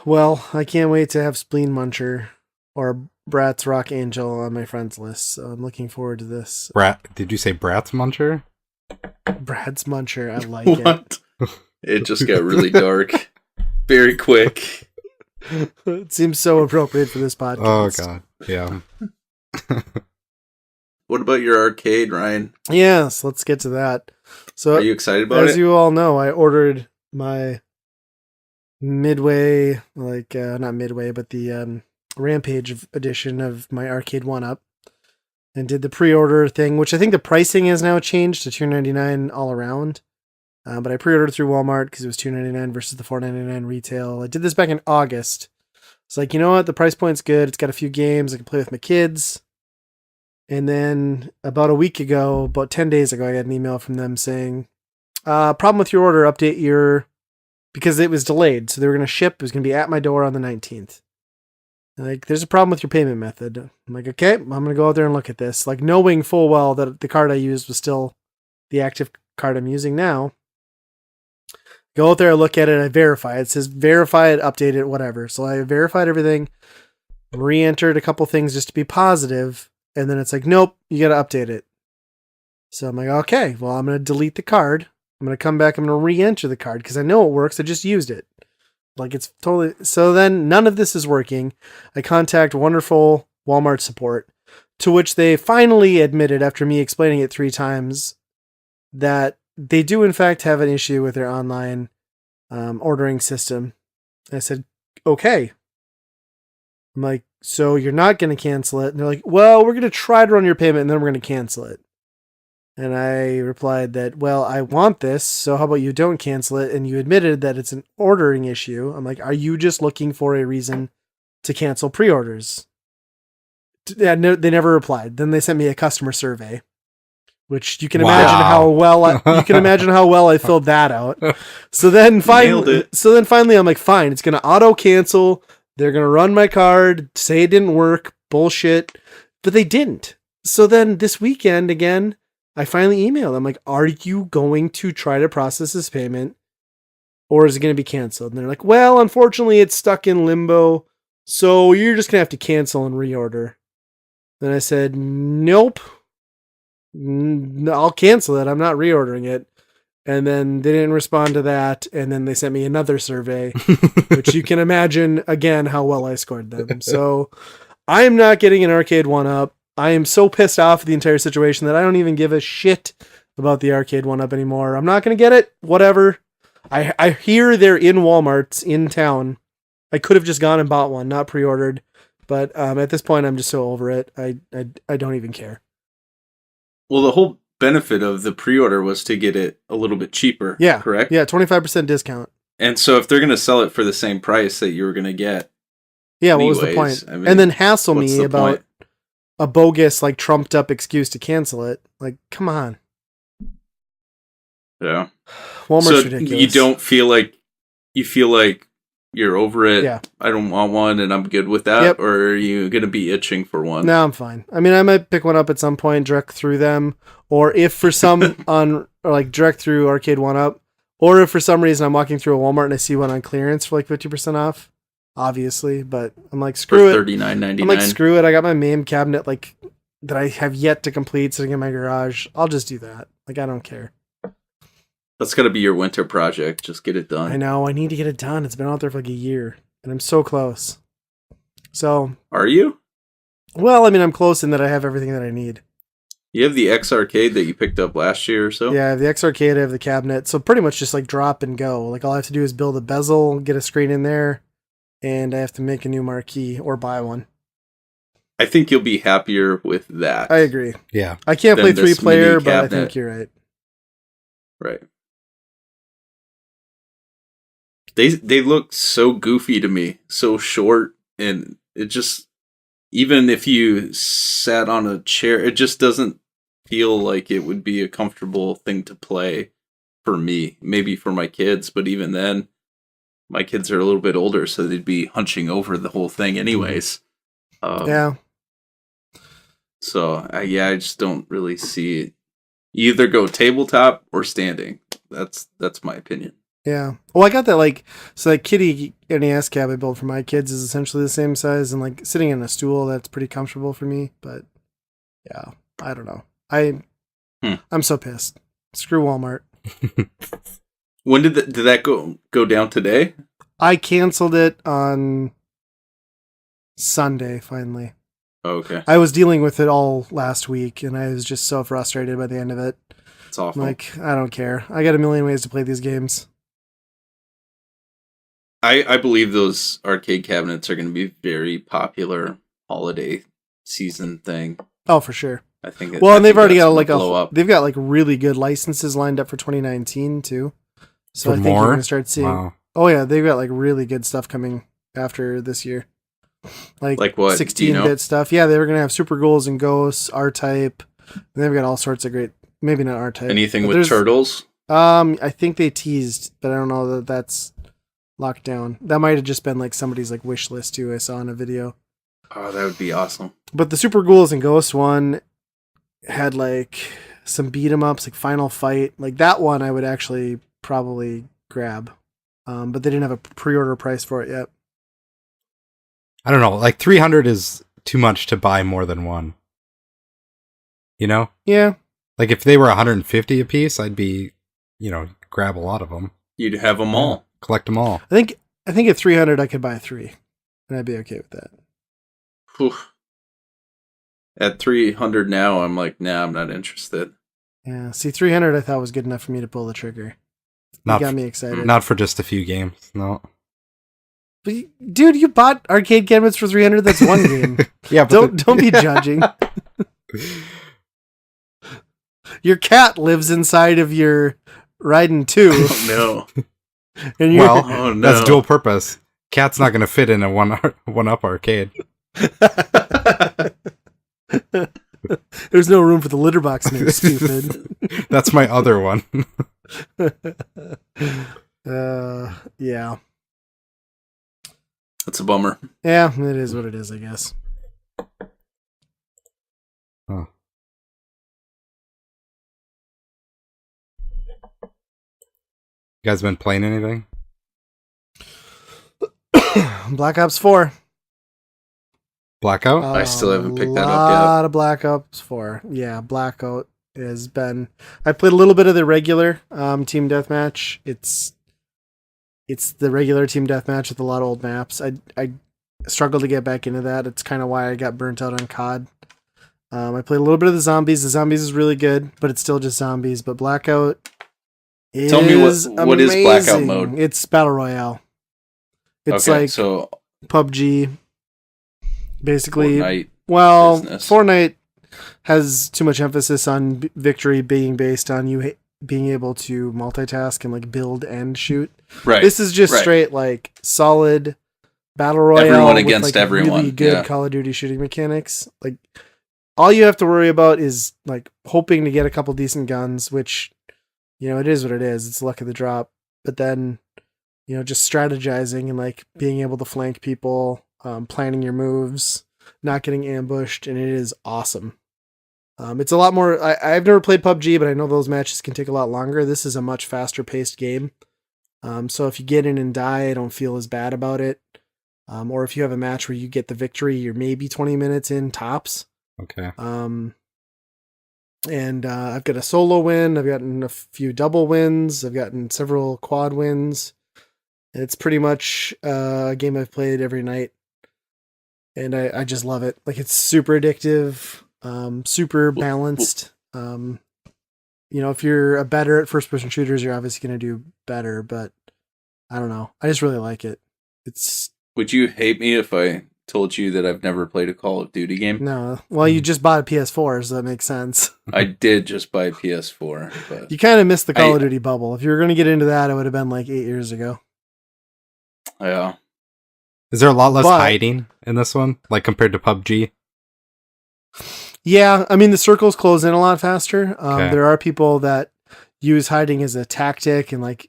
Well, I can't wait to have Spleen Muncher or Bratz Rock Angel on my friends list, so I'm looking forward to this. Did you say Bratz Muncher? Bratz Muncher, I like what? It just got really dark. Very quick. It seems so appropriate for this podcast. Oh, God. Yeah. What about your arcade, Ryan? Yes, let's get to that. So, are you excited about it? As you all know, I ordered my Midway, not Midway, but the Rampage edition of my Arcade 1-Up, and did the pre-order thing, which I think the pricing has now changed to $2.99 all around. But I pre-ordered through Walmart because it was $2.99 versus the $4.99 retail. I did this back in August. It's like, you know what? The price point's good. It's got a few games I can play with my kids. And then about a week ago, about 10 days ago, I got an email from them saying, problem with your order, update your... Because it was delayed, so they were going to ship. It was going to be at my door on the 19th. Like, there's a problem with your payment method. I'm like, okay, I'm going to go out there and look at this. Like, knowing full well that the card I used was still the active card I'm using now. Go out there, look at it, I verify. It says verify it, update it, whatever. So I verified everything, re-entered a couple things just to be positive, and then it's like, nope, you got to update it. So I'm like, okay, well, I'm going to delete the card. I'm going to come back, I'm going to re-enter the card because I know it works. I just used it. Like, it's totally... So then none of this is working. I contact wonderful Walmart support, to which they finally admitted, after me explaining it 3 times, that they do in fact have an issue with their online ordering system. I said, okay. I'm like, so you're not going to cancel it? And they're like, well, we're going to try to run your payment and then we're going to cancel it. And I replied that, well, I want this, so how about you don't cancel it? And you admitted that it's an ordering issue. I'm like, are you just looking for a reason to cancel pre-orders? Yeah, no, they never replied. Then they sent me a customer survey, which you can imagine how well I filled that out. So then finally I'm like, fine, it's going to auto cancel. They're going to run my card, say it didn't work, bullshit. But they didn't. So then this weekend again, I finally emailed them like, are you going to try to process this payment or is it going to be canceled? And they're like, well, unfortunately it's stuck in limbo. So you're just going to have to cancel and reorder. Then I said, nope. I'll cancel it. I'm not reordering it. And then they didn't respond to that. And then they sent me another survey, which you can imagine again how well I scored them. So I am not getting an Arcade 1-Up. I am so pissed off at the entire situation that I don't even give a shit about the Arcade 1-Up anymore. I'm not going to get it. Whatever. I hear they're in Walmarts in town. I could have just gone and bought one, not pre-ordered. But at this point, I'm just so over it. I don't even care. Well, the whole benefit of the pre-order was to get it a little bit cheaper. Yeah. Correct? Yeah, 25% discount. And so if they're going to sell it for the same price that you were going to get. Yeah, what was the point? I mean, and then hassle me about a bogus, like, trumped up excuse to cancel it. Like, come on. Yeah. Walmart's ridiculous. You don't feel like you're over it. Yeah. I don't want one and I'm good with that. Yep. Or are you going to be itching for one? No, I'm fine. I mean, I might pick one up at some point, direct through them, or if for some direct through Arcade 1-Up, or if for some reason I'm walking through a Walmart and I see one on clearance for like 50% off. Obviously, but I'm like, screw it. $39.99. I'm like, screw it. I got my MAME cabinet like that I have yet to complete sitting in my garage. I'll just do that. Like, I don't care. That's got to be your winter project. Just get it done. I know. I need to get it done. It's been out there for like a year, and I'm so close. So, Are you? well, I mean, I'm close in that I have everything that I need. You have the X Arcade that you picked up last year or so? Yeah, I have the X Arcade, I have the cabinet. So pretty much just like drop and go. Like all I have to do is build a bezel, get a screen in there, and I have to make a new marquee or buy one. I think you'll be happier with that. I agree. Yeah. I can't play Then this 3-player, mini but I cabinet. think you're right. Right. They look so goofy to me, so short, and it just, even if you sat on a chair, it just doesn't feel like it would be a comfortable thing to play for me. Maybe for my kids, but even then, my kids are a little bit older, so they'd be hunching over the whole thing anyways. Yeah. So, I just don't really see it. You either go tabletop or standing. That's my opinion. Yeah. Well, I got that so that kitty NES cab I built for my kids is essentially the same size, and like sitting in a stool, that's pretty comfortable for me. But yeah, I don't know. I'm so pissed. Screw Walmart. When did that go down today? I canceled it on Sunday, finally. Oh, okay. I was dealing with it all last week, and I was just so frustrated by the end of it. It's awful. Like, I don't care. I got a million ways to play these games. I believe those arcade cabinets are going to be very popular holiday season thing. Oh, for sure. I think. Well, and they've already got blow up. they've got like really good licenses lined up for 2019 too. So For I think more? you're gonna start seeing. Wow. Oh yeah, they've got like really good stuff coming after this year. Like what? 16-bit stuff. Yeah, they were gonna have Super Ghouls and Ghosts, R-Type. And they've got all sorts of great. Maybe not R-Type. Anything but with there's- turtles? I think they teased, but I don't know that that's locked down. That might have just been like somebody's like wish list too. I saw in a video. Oh, that would be awesome. But the Super Ghouls and Ghosts one had like some beat 'em ups, like Final Fight. Like that one I would actually probably grab. But they didn't have a pre-order price for it yet. I don't know. Like 300 is too much to buy more than one. You know? Yeah. Like if they were 150 a piece, I'd be, grab a lot of them. You'd have them all. Collect them all. I think at 300 I could buy 3. And I'd be okay with that. Whew. At 300 now, I'm like, nah, I'm not interested. Yeah. See, 300 I thought was good enough for me to pull the trigger. Not You got me excited. Not for just a few games. No. But dude, you bought arcade cabinets for 300. That's one game. Yeah, but Don't be judging. Your cat lives inside of your Raiden 2. Oh, no. And you're, well, Oh, no. that's dual purpose. Cat's not going to fit in a one-up arcade. there's no room for the litter box, man. Stupid. That's my other one. Yeah. That's a bummer. Yeah, it is what it is, I guess. Huh. You guys been playing anything? Black Ops 4. Blackout? I still haven't picked that up A lot of Black Ops 4. Yeah, Blackout has been... I played a little bit of the regular team deathmatch. It's the regular team deathmatch with a lot of old maps. I struggled to get back into that. It's kind of why I got burnt out on COD. I played a little bit of the zombies. The zombies is really good, but it's still just zombies. But Blackout is Tell me what is Blackout amazing. mode? It's Battle Royale. It's okay, like so PUBG. Basically, Fortnite well, business. Fortnite has too much emphasis on victory being based on you being able to multitask and like build and shoot. right. This is just right. straight like solid battle royale. Everyone with, against like, everyone, Really good yeah. Call of Duty shooting mechanics. Like all you have to worry about is like hoping to get a couple decent guns, which it is what it is. It's luck of the drop. But then just strategizing and like being able to flank people, planning your moves, not getting ambushed, and it is awesome. It's a lot more. I've never played PUBG, but I know those matches can take a lot longer. This is a much faster paced game. So if you get in and die, I don't feel as bad about it. Or if you have a match where you get the victory, you're maybe 20 minutes in tops. Okay. And And I've got a solo win. I've gotten a few double wins. I've gotten several quad wins. It's pretty much a game I've played every night. And I just love it. Like, it's super addictive, super balanced. If you're better at first-person shooters, you're obviously going to do better. But I don't know. I just really like it. Would you hate me if I told you that I've never played a Call of Duty game? No. Well, you just bought a PS4, so that makes sense. I did just buy a PS4, but You kind of missed the Call of Duty bubble. If you were going to get into that, it would have been like 8 years ago. Yeah. Is there a lot less hiding in this one, like compared to PUBG? Yeah, I mean, the circles close in a lot faster. Okay. There are people that use hiding as a tactic, and like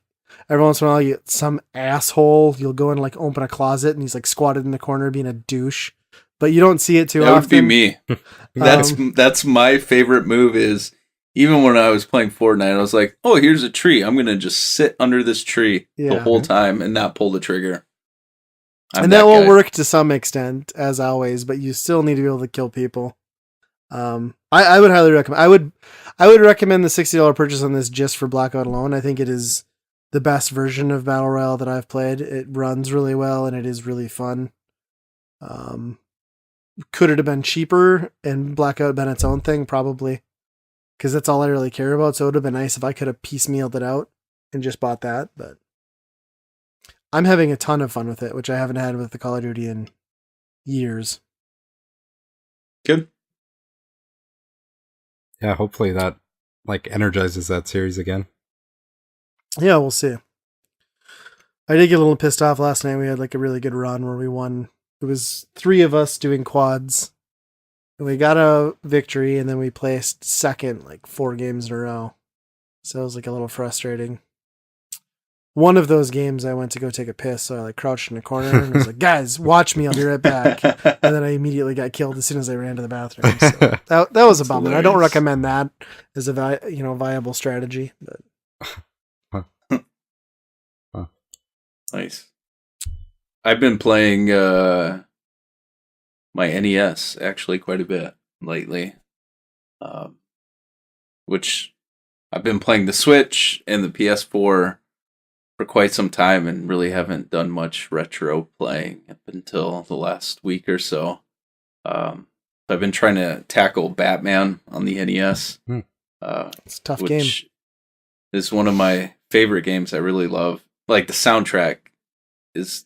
every once in a while, some asshole, you'll go and like open a closet, and he's like squatted in the corner being a douche. But you don't see it too often. That would be me. That's my favorite move. Is even when I was playing Fortnite, I was like, "Oh, here's a tree. I'm gonna just sit under this tree the whole time and not pull the trigger." And that will work to some extent, as always. But you still need to be able to kill people. I would highly recommend. I would recommend the $60 purchase on this just for Blackout alone. I think it is the best version of Battle Royale that I've played. It runs really well and it is really fun. Could it have been cheaper and Blackout been its own thing? Probably, because that's all I really care about. So it would have been nice if I could have piecemealed it out and just bought that. But I'm having a ton of fun with it, which I haven't had with the Call of Duty in years. Good. Yeah, hopefully that like energizes that series again. Yeah, we'll see. I did get a little pissed off last night. We had like a really good run where we won. It was 3 of us doing quads. And we got a victory, and then we placed second like 4 games in a row. So it was like a little frustrating. One of those games I went to go take a piss, so I like crouched in a corner and was like, "Guys, watch me, I'll be right back." And then I immediately got killed as soon as I ran to the bathroom. So that was a bummer. I don't recommend that as a viable strategy, but Nice. I've been playing my NES actually quite a bit lately, which I've been playing the Switch and the PS4 for quite some time and really haven't done much retro playing up until the last week or so. I've been trying to tackle Batman on the NES. It's a tough game. Which is one of my favorite games I really love. Like, the soundtrack is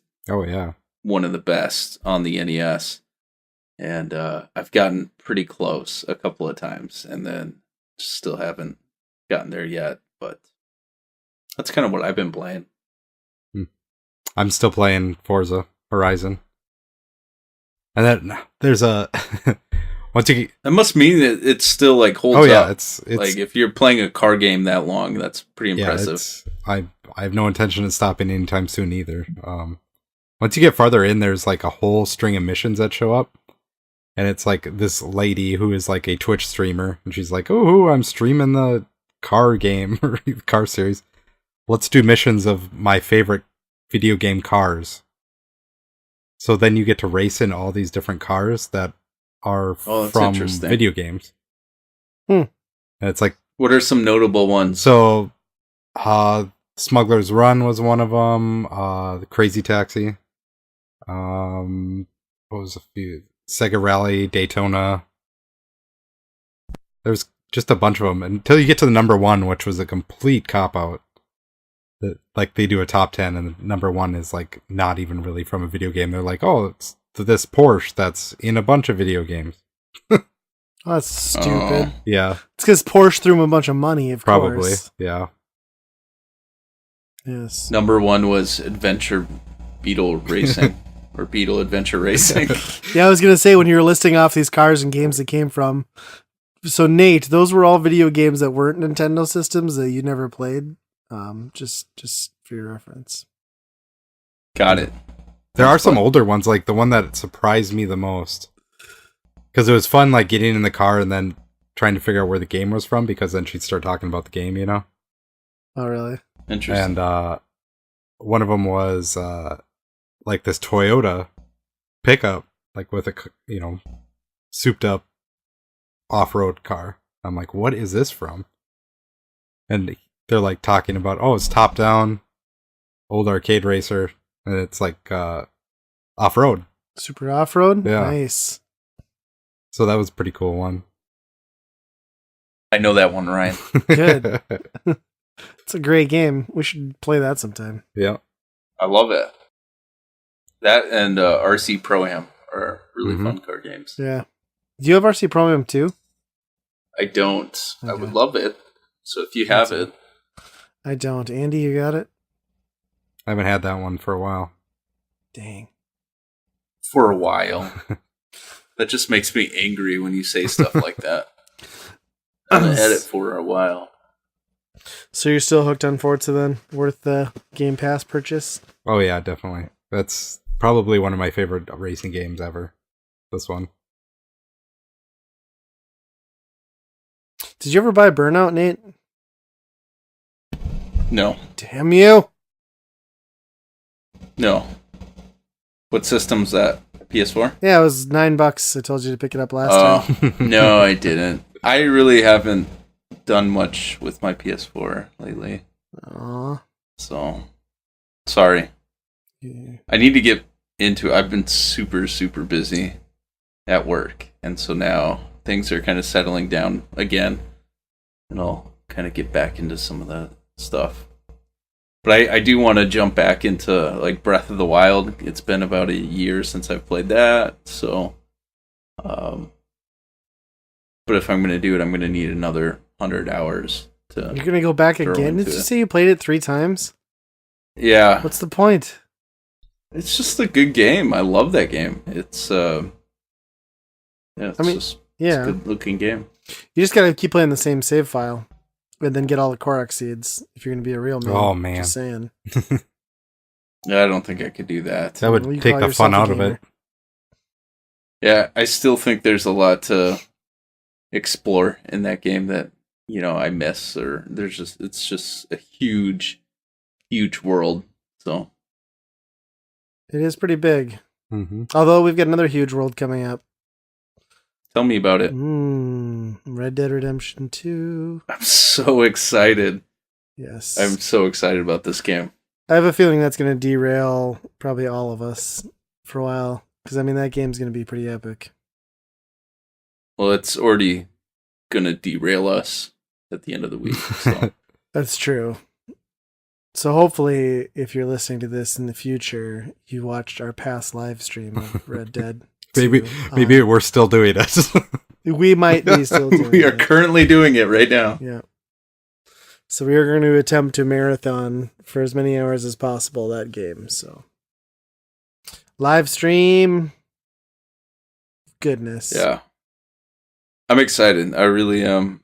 one of the best on the NES. And I've gotten pretty close a couple of times and then still haven't gotten there yet. But that's kind of what I've been playing. I'm still playing Forza Horizon. And then there's a... once you get... That must mean that it still like holds up. It's like if you're playing a car game that long, that's pretty impressive. I have no intention of stopping anytime soon either. Once you get farther in, there's like a whole string of missions that show up. And it's like this lady who is like a Twitch streamer. And she's like, "Oh, I'm streaming the car game or car series. Let's do missions of my favorite video game cars." So then you get to race in all these different cars that are from video games. And it's like, what are some notable ones? So, Smuggler's Run was one of them. The Crazy Taxi. What was a few? Sega Rally, Daytona. There's just a bunch of them until you get to the number 1, which was a complete cop out. Like they do a top 10 and the number 1 is like not even really from a video game. They're like, "Oh, it's this Porsche that's in a bunch of video games." Oh, that's stupid. Yeah. It's because Porsche threw him a bunch of money, of Probably, course. yeah. Yes. Number 1 was Adventure Beetle Racing. Or Beetle Adventure Racing. Yeah, I was going to say, when you were listing off these cars and games that came from... So, Nate, those were all video games that weren't Nintendo systems that you never played? Just for your reference. Got it. There are some older ones, like the one that surprised me the most. Because it was fun, like, getting in the car and then trying to figure out where the game was from, because then she'd start talking about the game, you know? Oh, really? Interesting. And one of them was... like this Toyota pickup, like with a, souped up off-road car. I'm like, what is this from? And they're like talking about, oh, it's top down, old arcade racer, and it's like off road. Super off-road? Yeah. Nice. So that was a pretty cool one. I know that one, Ryan. Good. It's a great game. We should play that sometime. Yeah. I love it. That and RC Pro-Am are really Mhm. fun car games. Yeah. Do you have RC Pro-Am too? I don't. I Okay. would love it. So if you have That's it, I don't. Andy, you got it? I haven't had that one for a while. Dang. for a while. That just makes me angry when you say stuff like that. I'm gonna edit for a while. So you're still hooked on Forza then? Worth the Game Pass purchase? Oh yeah, definitely. That's probably one of my favorite racing games ever. This one. Did you ever buy Burnout, Nate? No. Damn you! No. What system's that? PS4? Yeah, it was $9. I told you to pick it up last time. Oh, no, I didn't. I really haven't done much with my PS4 lately. Aw. So, sorry. Yeah. I need to get into it. I've been super, super busy at work. And so now things are kind of settling down again. And I'll kind of get back into some of that stuff. But I do want to jump back into like Breath of the Wild. It's been about a year since I've played that. So, but if I'm going to do it, I'm going to need another 100 hours to. You're going to go back throw again? into Did you it. say you played it 3 times? Yeah. What's the point? It's just a good game. I love that game. It's yeah, it's I mean, just Yeah. it's a good looking game. You just got to keep playing the same save file. And then get all the Korok seeds if you're going to be a real man. Oh, man. Just saying. Yeah, I don't think I could do that. That would Well, you take call the yourself fun a out of gamer. it. Yeah, I still think there's a lot to explore in that game that, you know, I miss, or it's just a huge, huge world. So It is pretty big. Mm-hmm. Although we've got another huge world coming up. tell me about it. Red Dead Redemption 2. I'm so excited. Yes. I'm so excited about this game. I have a feeling that's going to derail probably all of us for a while. Because, I mean, that game's going to be pretty epic. Well, it's already gonna derail us at the end of the week. So That's true. So hopefully, if you're listening to this in the future, you watched our past live stream of Red Dead. Maybe we're still doing it. We might be still doing we are it. currently doing it right now. Yeah. So we are going to attempt to marathon for as many hours as possible that game. So live stream. Goodness. Yeah. I'm excited. I really am.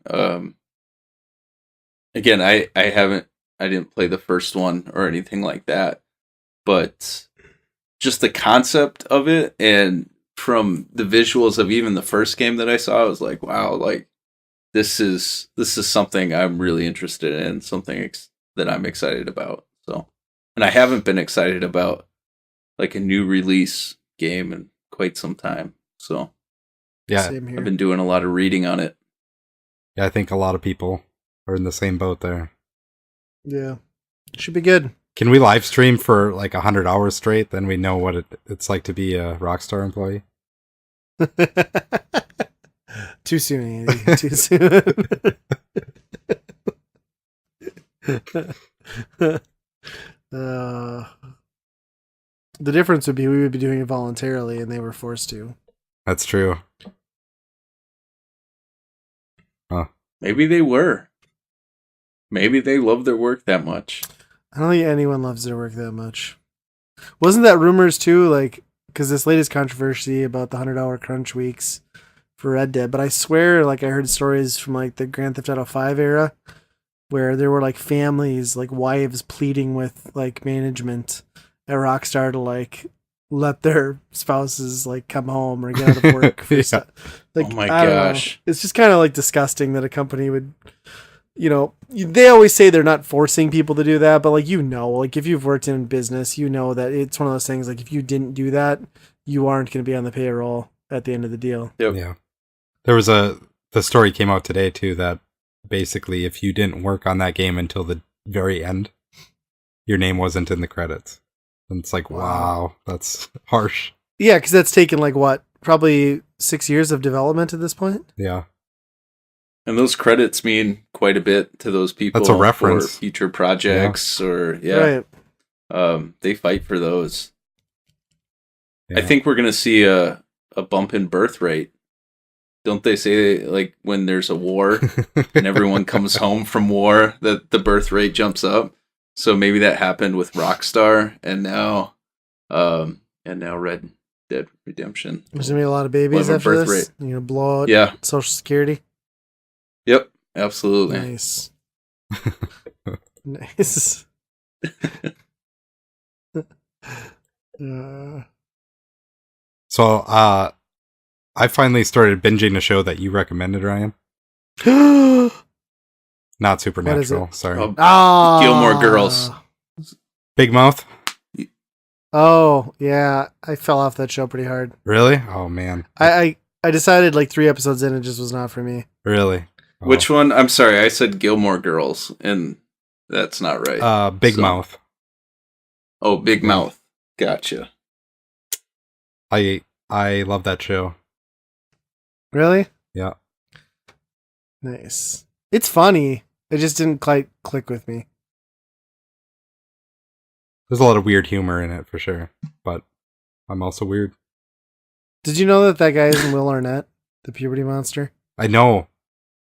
Again, I didn't play the first one or anything like that, but just the concept of it, and from the visuals of even the first game that I saw, I was like, wow, like this is something I'm really interested in, something that I'm excited about. So, and I haven't been excited about like a new release game in quite some time. So, Yeah, Same here. I've been doing a lot of reading on it. yeah, I think a lot of people are in the same boat there. Yeah. Should be good. Can we live stream for like 100 hours straight? Then we know what it's like to be a Rockstar employee. Too soon, Andy. Too soon. The difference would be we would be doing it voluntarily and they were forced to. That's true. Maybe they were. Maybe they love their work that much. I don't think anyone loves their work that much. Wasn't that rumors too? Like, because this latest controversy about the 100-hour crunch weeks for Red Dead, but I swear, like, I heard stories from like the Grand Theft Auto 5 era where there were like families, like wives pleading with like management at Rockstar to like let their spouses like come home or get out of work. For Yeah. stuff. Like, Oh my I don't know. gosh. It's just kind of like disgusting that a company would, you know, they always say they're not forcing people to do that, but like, you know, like if you've worked in business, you know that it's one of those things, like if you didn't do that, you aren't going to be on the payroll at the end of the deal. Yep. Yeah. There was the story came out today too that basically if you didn't work on that game until the very end, your name wasn't in the credits. And it's like, wow, that's harsh. Yeah, because that's taken like what, probably 6 years of development at this point. Yeah. And those credits mean quite a bit to those people. That's a reference. For future projects Right. They fight for those. Yeah. I think we're going to see a bump in birth rate. Don't they say, like, when there's a war and everyone comes home from war, that the birth rate jumps up? So maybe that happened with Rockstar, and now Red Dead Redemption. There's going to be a lot of babies Lower after birth this. rate. You're going to blow out Social Security. Yep, absolutely. Nice. Nice. So, I finally started binging a show that you recommended, Ryan. Not Supernatural, sorry. Gilmore Girls. Big Mouth? Oh, yeah. I fell off that show pretty hard. Really? Oh, man. I decided like 3 episodes in, it just was not for me. Really? Oh. Which one? I'm sorry, I said Gilmore Girls, and that's not right. Big Mouth. Oh, Big Mouth. Gotcha. I love that show. Really? Yeah. Nice. It's funny. It just didn't quite click with me. There's a lot of weird humor in it for sure, but I'm also weird. Did you know that guy isn't Will Arnett, the puberty monster? I know.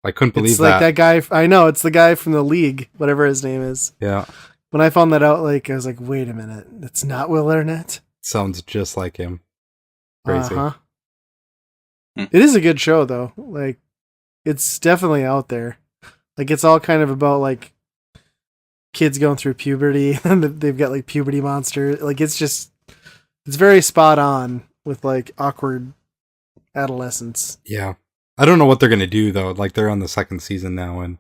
I couldn't believe it's like that guy. I know, it's the guy from The League, whatever his name is. Yeah. When I found that out, like, I was like, wait a minute. It's not Will Arnett? Sounds just like him. Crazy. Uh-huh. It is a good show, though. Like, it's definitely out there. Like, it's all kind of about, like, kids going through puberty, and they've got, like, puberty monster. Like, it's very spot on with, like, awkward adolescence. Yeah. I don't know what they're going to do, though. Like, they're on the 2nd season now, and,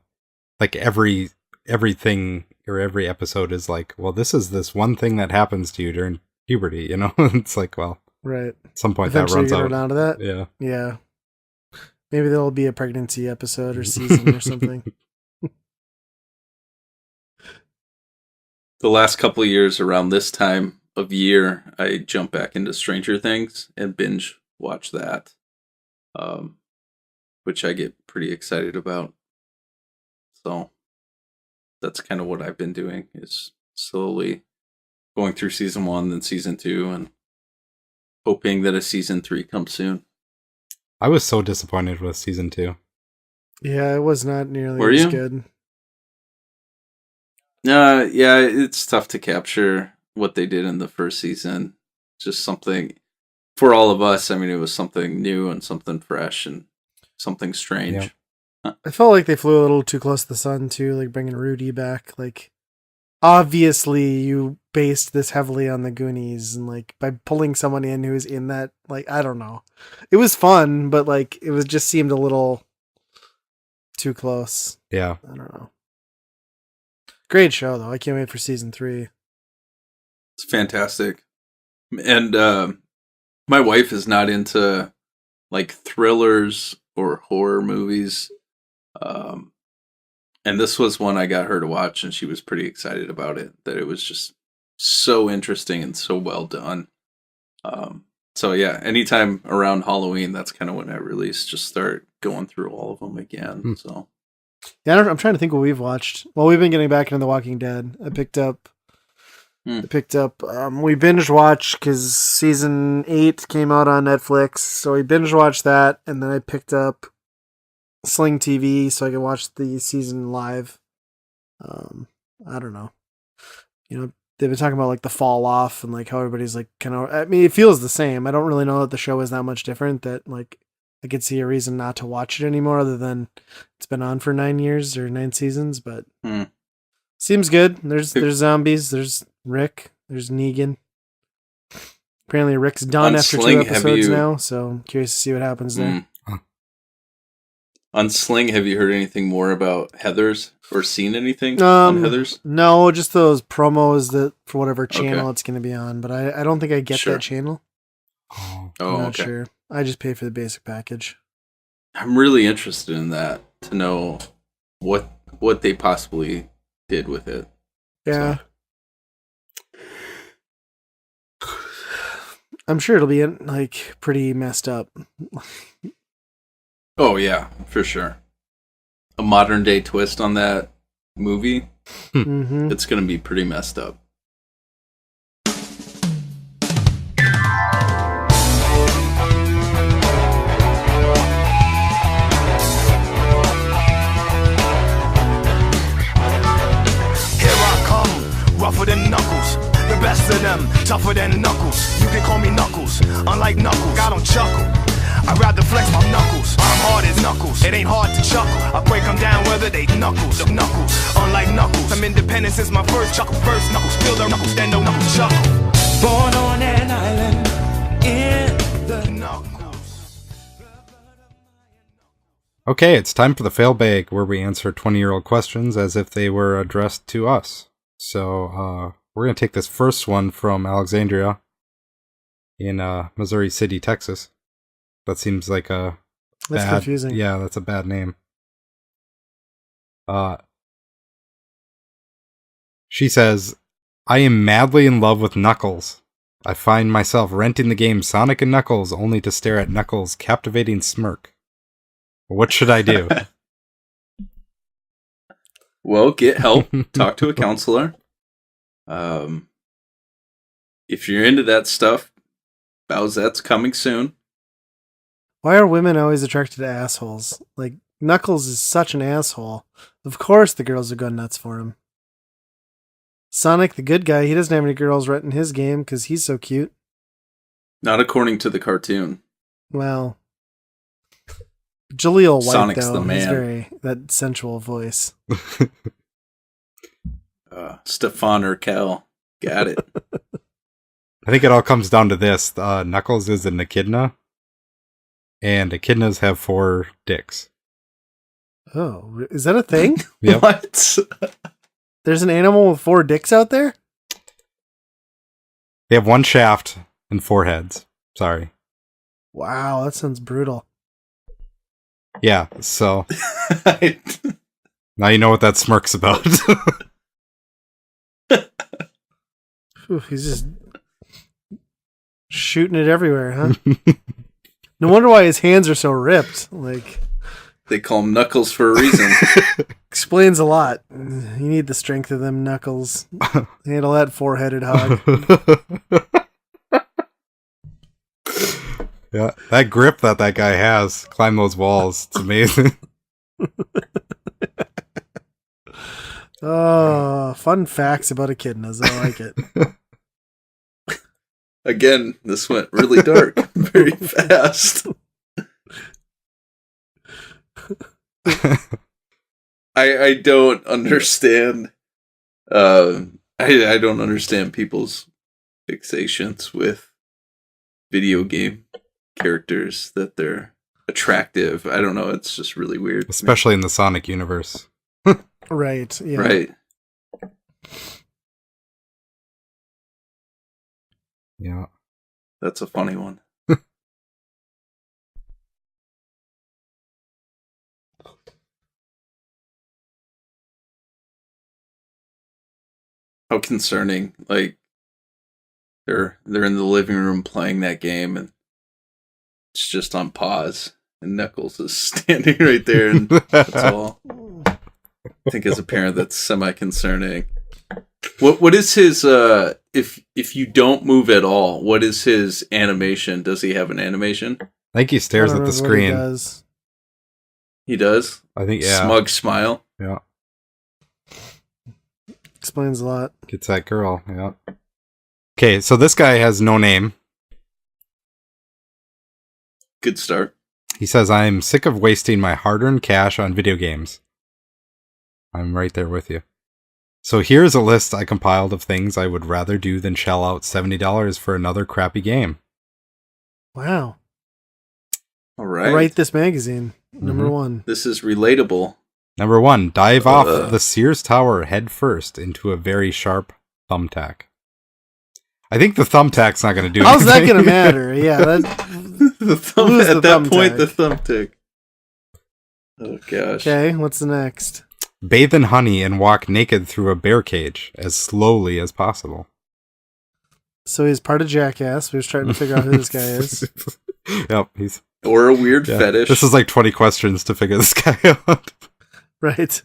like, everything or every episode is like, well, this is this one thing that happens to you during puberty, you know? It's like, well, right. At some point Eventually that runs out. Down to that. Yeah. Yeah. Maybe there'll be a pregnancy episode or season or something. The last couple of years around this time of year, I jump back into Stranger Things and binge watch that, which I get pretty excited about. So that's kind of what I've been doing, is slowly going through season 1, then season 2, and hoping that a season 3 comes soon. I was so disappointed with season 2. Yeah, it was not nearly as good. Yeah, it's tough to capture what they did in the first season. Just something, for all of us, I mean, it was something new and something fresh and something strange. Yeah. I felt like they flew a little too close to the sun, too, like bringing Rudy back. Like, obviously, you based this heavily on the Goonies, and like by pulling someone in who's in that, like, I don't know. It was fun, but like it was just seemed a little too close. Yeah. I don't know. Great show though. I can't wait for season 3. It's fantastic. And my wife is not into like thrillers or horror movies. And this was one I got her to watch, and she was pretty excited about it, that it was just so interesting and so well done. So yeah, anytime around Halloween, that's kind of when I really just start going through all of them again. So yeah, I'm trying to think what we've watched. Well, we've been getting back into The Walking Dead. We binge watched because season 8 came out on Netflix, so we binge watched that, and then I picked up Sling TV so I could watch the season live. I don't know. You know, they've been talking about like the fall off and like how everybody's like kind of, I mean, it feels the same. I don't really know that the show is that much different, that like I could see a reason not to watch it anymore other than it's been on for 9 years or 9 seasons, but seems good. There's zombies, there's Rick, there's Negan. Apparently Rick's done after Sling, 2 episodes now, so I'm curious to see what happens there. On Sling, have you heard anything more about Heathers or seen anything on Heathers? No, just those promos that for whatever channel it's going to be on, but I don't think I get that channel. Oh, I'm not sure. I just pay for the basic package. I'm really interested in that to know what they possibly did with it. Yeah. So. I'm sure it'll be like pretty messed up. Oh yeah, for sure. A modern day twist on that movie. Mm-hmm. It's going to be pretty messed up. Rougher than Knuckles, the best of them, tougher than Knuckles. You can call me Knuckles, unlike Knuckles, I don't chuckle. I'd rather flex my knuckles, I'm hard as Knuckles. It ain't hard to chuckle, I break them down whether they knuckles. Unlike Knuckles, I'm independent since my first chuckle. First Knuckles, still the Knuckles, then no Knuckles chuckle. Born on an island in the Knuckles. Okay, it's time for the Failbag, where we answer 20-year-old questions as if they were addressed to us. So, we're going to take this first one from Alexandria in Missouri City, Texas. That seems like a That's confusing. Yeah, that's a bad name. She says, I am madly in love with Knuckles. I find myself renting the game Sonic and Knuckles only to stare at Knuckles' captivating smirk. What should I do? Well, get help. Talk to a counselor. If you're into that stuff, Bowsette's coming soon. Why are women always attracted to assholes? Like, Knuckles is such an asshole. Of course the girls are going nuts for him. Sonic, the good guy, he doesn't have any girls renting his game because he's so cute. Not according to the cartoon. Well, Jaleel White, Sonic's though, the man. he's very, that sensual voice. Stefan Urkel. Got it. I think it all comes down to this. Knuckles is an echidna, and echidnas have 4 dicks. Oh, is that a thing? Yep. What? There's an animal with 4 dicks out there? They have 1 shaft and 4 heads. Sorry. Wow, that sounds brutal. Yeah, so now you know what that smirk's about. Whew, he's just shooting it everywhere, huh? No wonder why his hands are so ripped. Like, They call him Knuckles for a reason. explains a lot. You need the strength of them knuckles. Handle that 4-headed hog. Yeah, that grip that guy has, climb those walls, it's amazing. Oh, fun facts about echidnas. I like it. Again, this went really dark very fast. I don't understand. I don't understand people's fixations with video game characters, that they're attractive. I don't know. It's just really weird. Especially in the Sonic universe. Right, yeah. Right. Yeah. That's a funny one. How concerning. Like, they're in the living room playing that game and it's just on pause and Knuckles is standing right there, and that's all. I think as a parent that's semi-concerning. What is his if you don't move at all, what is his animation? Does he have an animation? I think he stares I at don't the remember what he screen. does. He does? I think, yeah. Smug smile. Yeah. Explains a lot. Gets that girl, yeah. Okay, so this guy has no name. Good start. He says, I'm sick of wasting my hard-earned cash on video games. I'm right there with you. So here's a list I compiled of things I would rather do than shell out $70 for another crappy game. Wow. All right. Write this magazine. Number 1. This is relatable. Number 1, dive off the Sears Tower head first into a very sharp thumbtack. I think the thumbtack's not going to do anything. How's that going to matter? Yeah, that At that point, the thumbtack. Oh gosh. Okay, what's the next? Bathe in honey and walk naked through a bear cage as slowly as possible. So he's part of Jackass. We was trying to figure out who this guy is. Yep, he's Or a weird fetish. This is like 20 questions to figure this guy out. Right.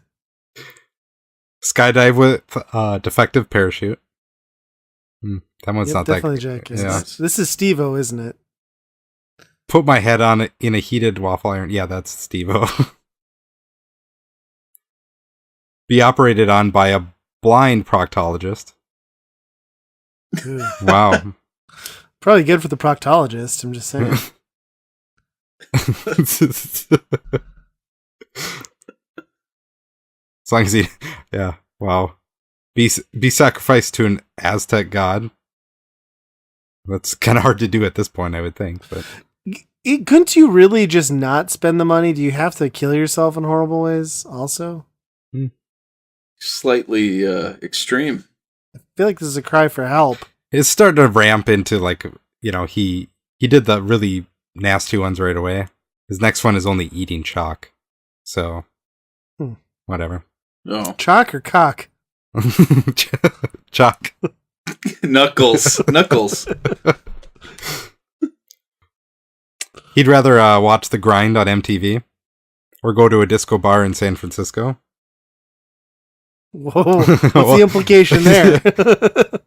Skydive with defective parachute. That one's not definitely that. Jackass. Yeah. This is Steve-O, isn't it? Put my head on it in a heated waffle iron. Yeah, that's Steve-O. Be operated on by a blind proctologist. Ooh. Wow. Probably good for the proctologist, I'm just saying. As long as he, yeah, wow. Be sacrificed to an Aztec god. That's kind of hard to do at this point, I would think. But Couldn't you really just not spend the money? Do you have to kill yourself in horrible ways also? Slightly extreme. I feel like this is a cry for help. it's starting to ramp into like, he did the really nasty ones right away. His next one is only eating chalk. So, whatever. Oh. Chalk or cock? Chalk. Knuckles. He'd rather watch The Grind on MTV or go to a disco bar in San Francisco. Whoa, what's the implication there?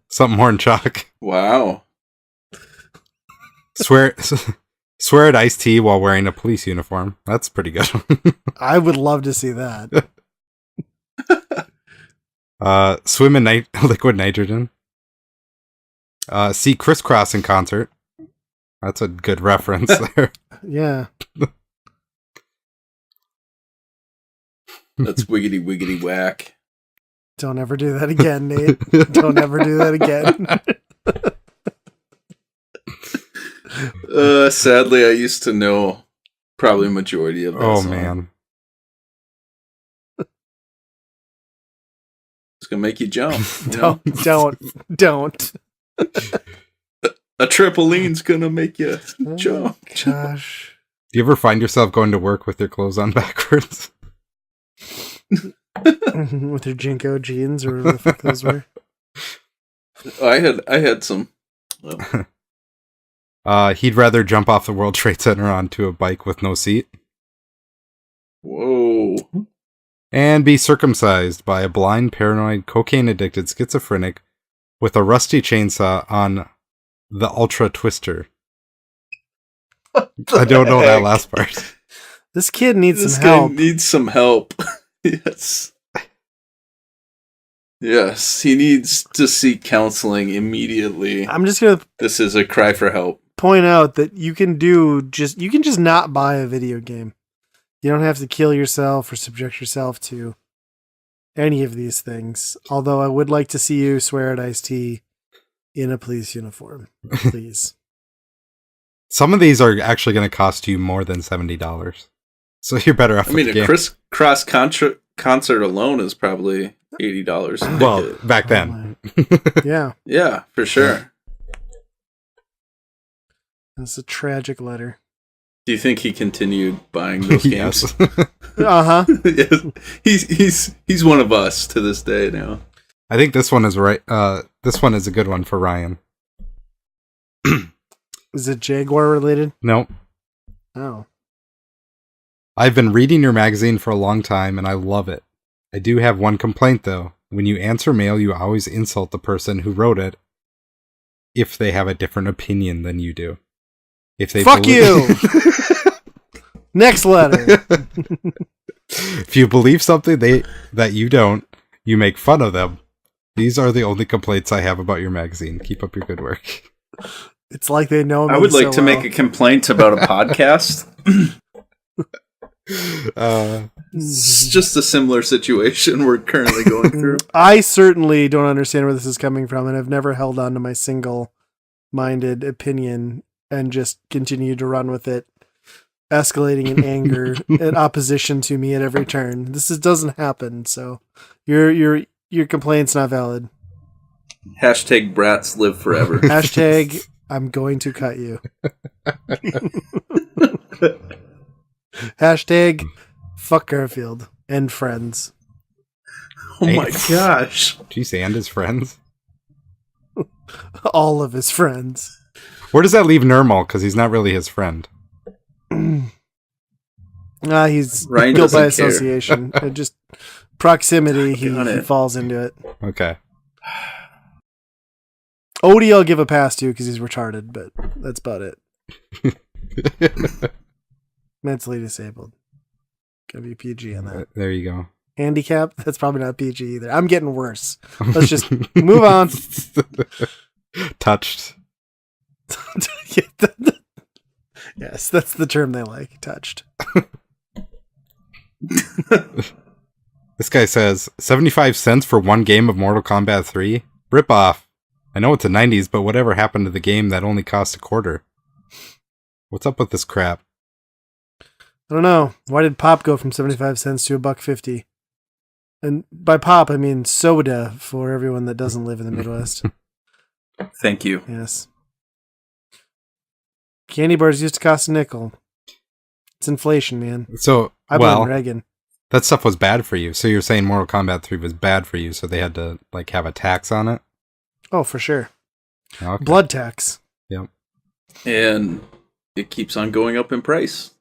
Something more than chalk. Wow. Swear at Ice-T while wearing a police uniform. That's pretty good. I would love to see that. Swim in liquid nitrogen. See Crisscross in concert. That's a good reference there. Yeah. That's wiggity wiggity whack. Don't ever do that again, Nate. Don't ever do that again. Sadly, I used to know probably a majority of that Oh, song. man. It's gonna make you jump. Don't. A trimpoline's gonna make you jump. Gosh. Do you ever find yourself going to work with your clothes on backwards? With your Jinko jeans or whatever the fuck those were. I had some. He'd rather jump off the World Trade Center onto a bike with no seat. Whoa. And be circumcised by a blind, paranoid, cocaine-addicted schizophrenic with a rusty chainsaw on the Ultra Twister. I don't know that last part. This kid needs This some guy help. needs some help. Yes. Yes, he needs to seek counseling immediately. I'm just gonna This is a cry for help. point out that you can just not buy a video game. You don't have to kill yourself or subject yourself to any of these things. Although I would like to see you swear at Ice-T in a police uniform, please. Some of these are actually going to cost you more than $70. So you're better off I mean, with the a game. crisscross concert alone is probably $80. Well, back then. Yeah, Yeah, for sure. that's a tragic letter. Do you think he continued buying those games? Yes. Uh-huh. Yes. He's one of us to this day now. I think this one is right. This one is a good one for Ryan. Is it Jaguar related? Nope. Oh. I've been reading your magazine for a long time, and I love it. I do have one complaint, though. When you answer mail, you always insult the person who wrote it if they have a different opinion than you do. If they Fuck you! Next letter. If you believe something that you don't, you make fun of them. These are the only complaints I have about your magazine. Keep up your good work. It's like they know me I would like so to well. make a complaint about a podcast. It's just a similar situation we're currently going through. I certainly don't understand where this is coming from, and I've never held on to my single-minded opinion and just continued to run with it, escalating in anger and opposition to me at every turn. Doesn't happen, so your complaint's not valid. Hashtag brats live forever. Hashtag I'm going to cut you. Hashtag Fuck Garfield and friends. Oh my Hey. gosh. Jeez, and his friends. All of his friends. Where does that leave Nermal? Because he's not really his friend. He's Ryan guilt by doesn't care. association. Just proximity, he Got it. falls into it. Okay. Odie I'll give a pass to because he's retarded, but that's about it. Mentally disabled. Gotta be PG on that. There you go. Handicap? That's probably not PG either. I'm getting worse. Let's just move on. Touched. Yes, that's the term they like. Touched. This guy says 75 cents for one game of Mortal Kombat 3? Rip off. I know it's the 90s, but whatever happened to the game that only cost a quarter? What's up with this crap? I don't know. Why did pop go from 75 cents to $1.50? And by pop, I mean soda for everyone that doesn't live in the Midwest. Thank you. Yes. Candy bars used to cost a nickel. It's inflation, man. So, I blame well, Reagan. that stuff was bad for you. So you're saying Mortal Kombat 3 was bad for you, so they had to like have a tax on it? Oh, for sure. Okay. Blood tax. Yep. And it keeps on going up in price.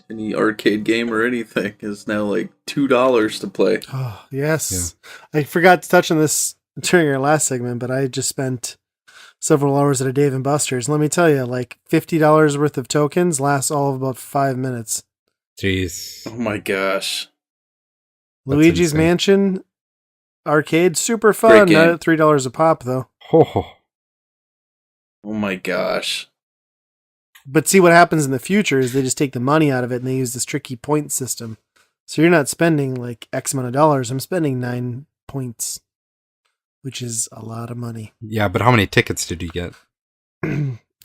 Any arcade game or anything is now like $2 to play. Oh, yes. I forgot to touch on this during our last segment, but I just spent several hours at a Dave & Buster's. Let me tell you, like $50 worth of tokens lasts all of about 5 minutes. Jeez. Oh my gosh. That's Luigi's insane. Mansion arcade, super Great fun. game. Not at $3 a pop, though. Ho, ho. Oh my gosh. But see, what happens in the future is they just take the money out of it and they use this tricky point system. So you're not spending like X amount of dollars. I'm spending 9 points, which is a lot of money. Yeah, but how many tickets did you get?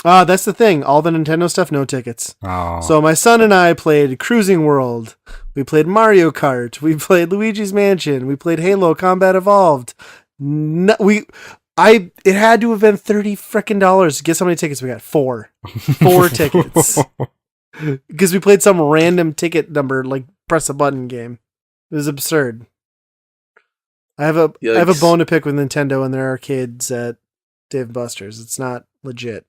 That's the thing. All the Nintendo stuff, no tickets. Oh. So my son and I played Cruising World. We played Mario Kart. We played Luigi's Mansion. We played Halo Combat Evolved. It had to have been $30 frickin' dollars. Guess how many tickets we got? 4 tickets. Because we played some random ticket number, like press a button game. It was absurd. I have a Yikes. bone to pick with Nintendo and their arcades at Dave & Buster's. It's not legit.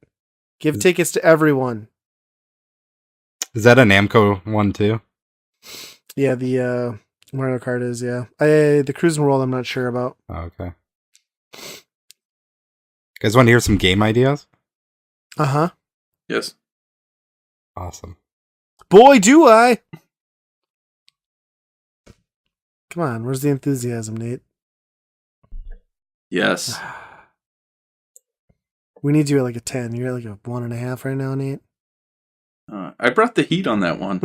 Give tickets to everyone. Is that a Namco one too? Yeah, the Mario Kart is, yeah. The Cruising World I'm not sure about. Oh, okay. Guys want to hear some game ideas? Uh-huh. Yes. Awesome. Boy, do I! Come on, where's the enthusiasm, Nate? Yes. We need you at like a 10. You're at like a 1.5 right now, Nate. I brought the heat on that one.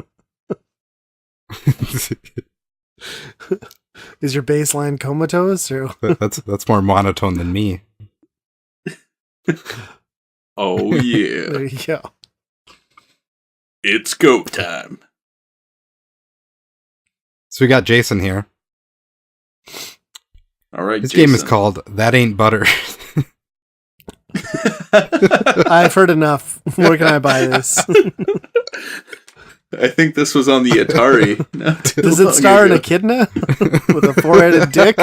Is your baseline comatose? Or That's more monotone than me. Oh yeah. there you go. It's go time. So we got Jason here. All right. His Jason. game is called That Ain't Butter. I've heard enough. Where can I buy this? I think this was on the Atari. not too Does it long star an ago. echidna with a 4-headed dick?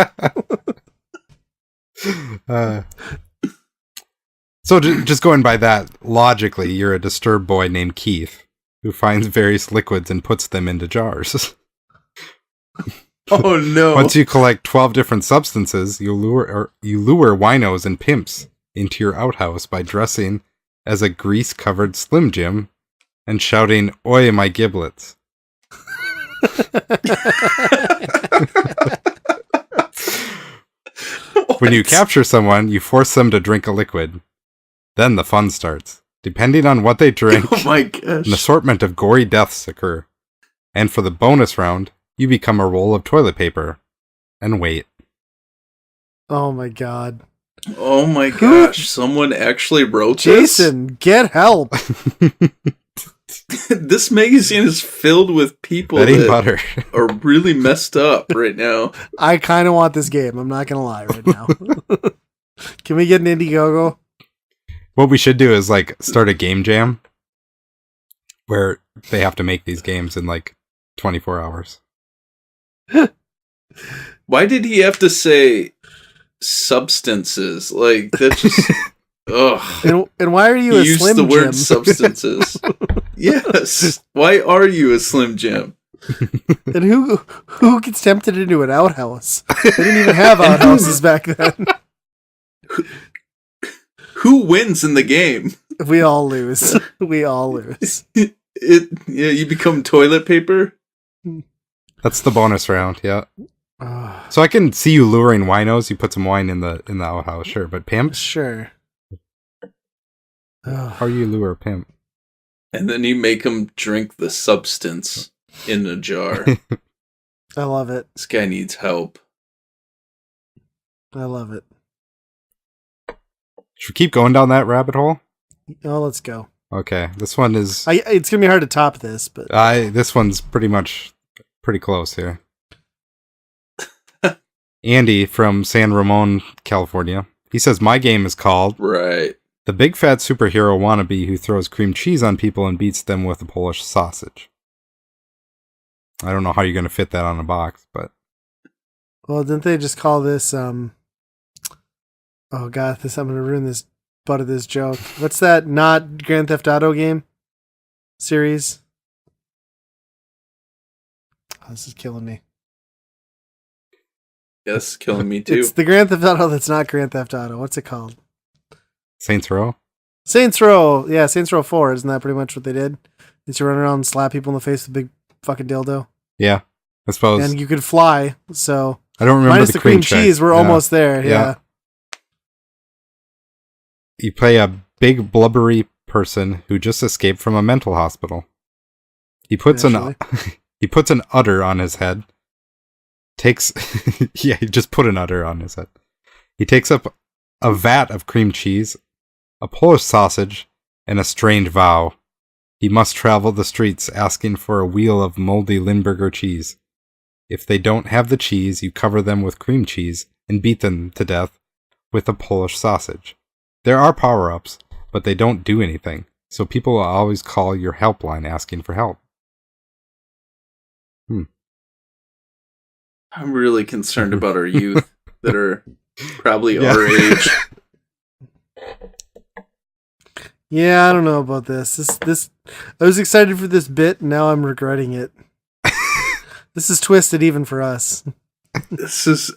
So just going by that, logically, you're a disturbed boy named Keith who finds various liquids and puts them into jars. Oh no. Once you collect 12 different substances, you lure winos and pimps into your outhouse by dressing as a grease-covered Slim Jim and shouting, "Oi, my giblets." When you capture someone, you force them to drink a liquid. Then the fun starts. Depending on what they drink, Oh my gosh. an assortment of gory deaths occur. And for the bonus round, you become a roll of toilet paper. And wait. Oh my god. Oh my gosh. Someone actually wrote this? Jason, get help. This magazine is filled with people That ain't that butter. are really messed up right now. I kind of want this game. I'm not going to lie right now. Can we get an Indiegogo? What we should do is like start a game jam where they have to make these games in like 24 hours. Why did he have to say substances? Like, that's just... ugh. And why are you He a used Slim the Jim? word substances. Yes. Why are you a Slim Jim? And who gets tempted into an outhouse? They didn't even have outhouses back then. Who wins in the game? We all lose. We all lose. You become toilet paper? That's the bonus round, yeah. So I can see you luring winos. You put some wine in the outhouse, sure. But pimps? Sure. How do you lure a pimp? And then you make them drink the substance in a jar. I love it. This guy needs help. I love it. Should we keep going down that rabbit hole? Oh, let's go. Okay, this one is... It's going to be hard to top this, but... This one's pretty close here. Andy from San Ramon, California. He says, my game is called... Right. The big fat superhero wannabe who throws cream cheese on people and beats them with a Polish sausage. I don't know how you're going to fit that on a box, but... Well, didn't they just call this, Oh god, I'm going to ruin this butt of this joke. What's that not Grand Theft Auto game? Series? Oh, this is killing me. Yes, killing me too. It's the Grand Theft Auto that's not Grand Theft Auto. What's it called? Saints Row? Saints Row. Yeah, Saints Row 4. Isn't that pretty much what they did? Is you run around and slap people in the face with a big fucking dildo? Yeah, I suppose. And you could fly, so... I don't remember minus the cream cheese, we're almost there. Yeah. You play a big blubbery person who just escaped from a mental hospital. He puts he puts an udder on his head. He just put an udder on his head. He takes up a vat of cream cheese, a Polish sausage, and a strange vow. He must travel the streets asking for a wheel of moldy Limburger cheese. If they don't have the cheese, you cover them with cream cheese and beat them to death with a Polish sausage. There are power-ups, but they don't do anything, so people will always call your helpline asking for help. I'm really concerned about our youth that are probably our age. Yeah, I don't know about this. This I was excited for this bit, and now I'm regretting it. This is twisted even for us.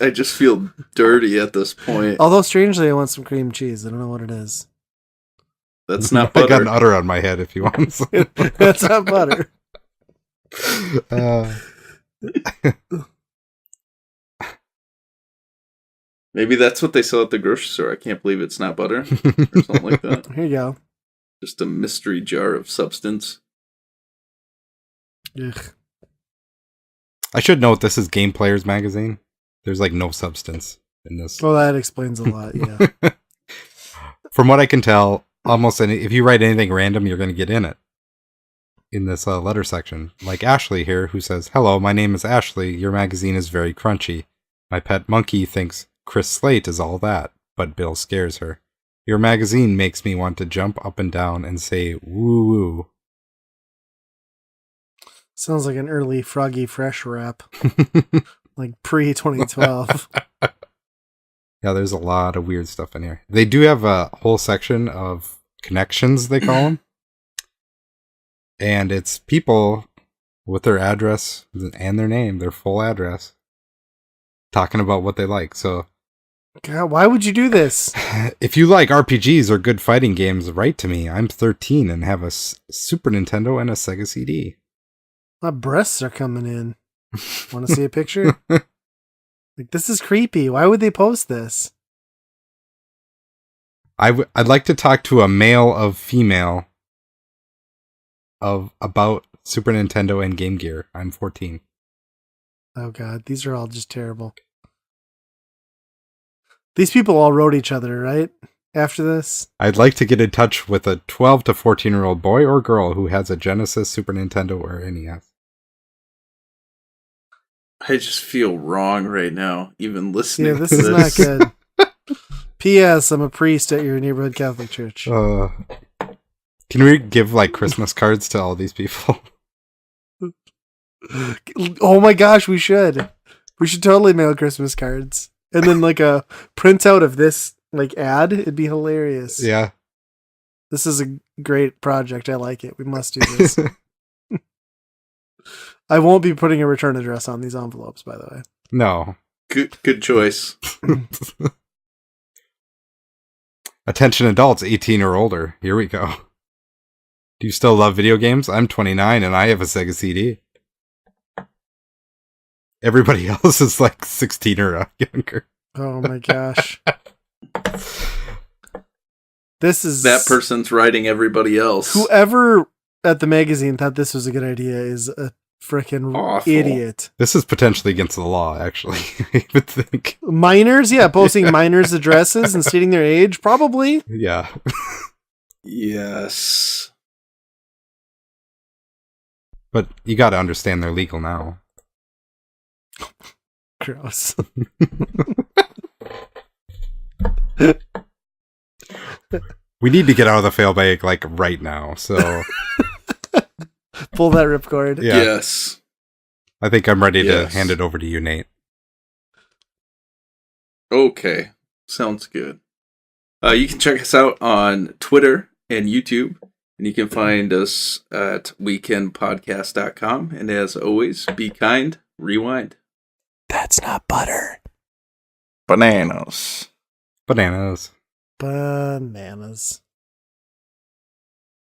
I just feel dirty at this point. Although, strangely, I want some cream cheese. I don't know what it is. That's not I butter. got an udder on my head if you want some. That's not butter. Maybe that's what they sell at the grocery store. I can't believe it's not butter. Or something like that. Here you go. Just a mystery jar of substance. Ugh. I should note this is Game Players magazine. There's like no substance in this. Well, that explains a lot, yeah. From what I can tell, almost if you write anything random, you're going to get in it. In this letter section. Like Ashley here, who says, hello, my name is Ashley. Your magazine is very crunchy. My pet monkey thinks Chris Slate is all that, but Bill scares her. Your magazine makes me want to jump up and down and say woo woo. Sounds like an early Froggy Fresh rap. Like pre-2012. Yeah, there's a lot of weird stuff in here. They do have a whole section of connections, they call them. And it's people with their address and their name, their full address, talking about what they like. So, God, why would you do this? if you like RPGs or good fighting games, write to me. I'm 13 and have a Super Nintendo and a Sega CD. My breasts are coming in. Want to see a picture? Like, this is creepy. Why would they post this? I'd like to talk to a male of female about Super Nintendo and Game Gear. I'm 14. Oh god, these are all just terrible. These people all wrote each other, right? After this? I'd like to get in touch with a 12 to 14-year-old boy or girl who has a Genesis, Super Nintendo, or NES. I just feel wrong right now, even listening Yeah, this to is not good. P.S. I'm a priest at your neighborhood Catholic church. Can we give like Christmas cards to all these people? Oh my gosh, we should. We should totally mail Christmas cards. And then like a printout of this like ad. It'd be hilarious. Yeah. This is a great project. I like it. We must do this. I won't be putting a return address on these envelopes, by the way. No. Good choice. Attention adults 18 or older. Here we go. Do you still love video games? I'm 29 and I have a Sega CD. Everybody else is like 16 or younger. Oh my gosh. This is... That person's writing everybody else. Whoever at the magazine thought this was a good idea is a freaking Awful. idiot. This is potentially against the law, actually. I would think. Minors? Yeah, posting minors' addresses and stating their age? Probably. Yeah. Yes. But you gotta understand they're legal now. Gross. We need to get out of the Failbag, like, right now, so... Pull that ripcord. Yeah. Yes. I think I'm ready Yes. to hand it over to you, Nate. Okay. Sounds good. You can check us out on Twitter and YouTube. And you can find us at weekendpodcast.com. And as always, be kind, rewind. That's not butter. Bananas. Bananas. Bananas.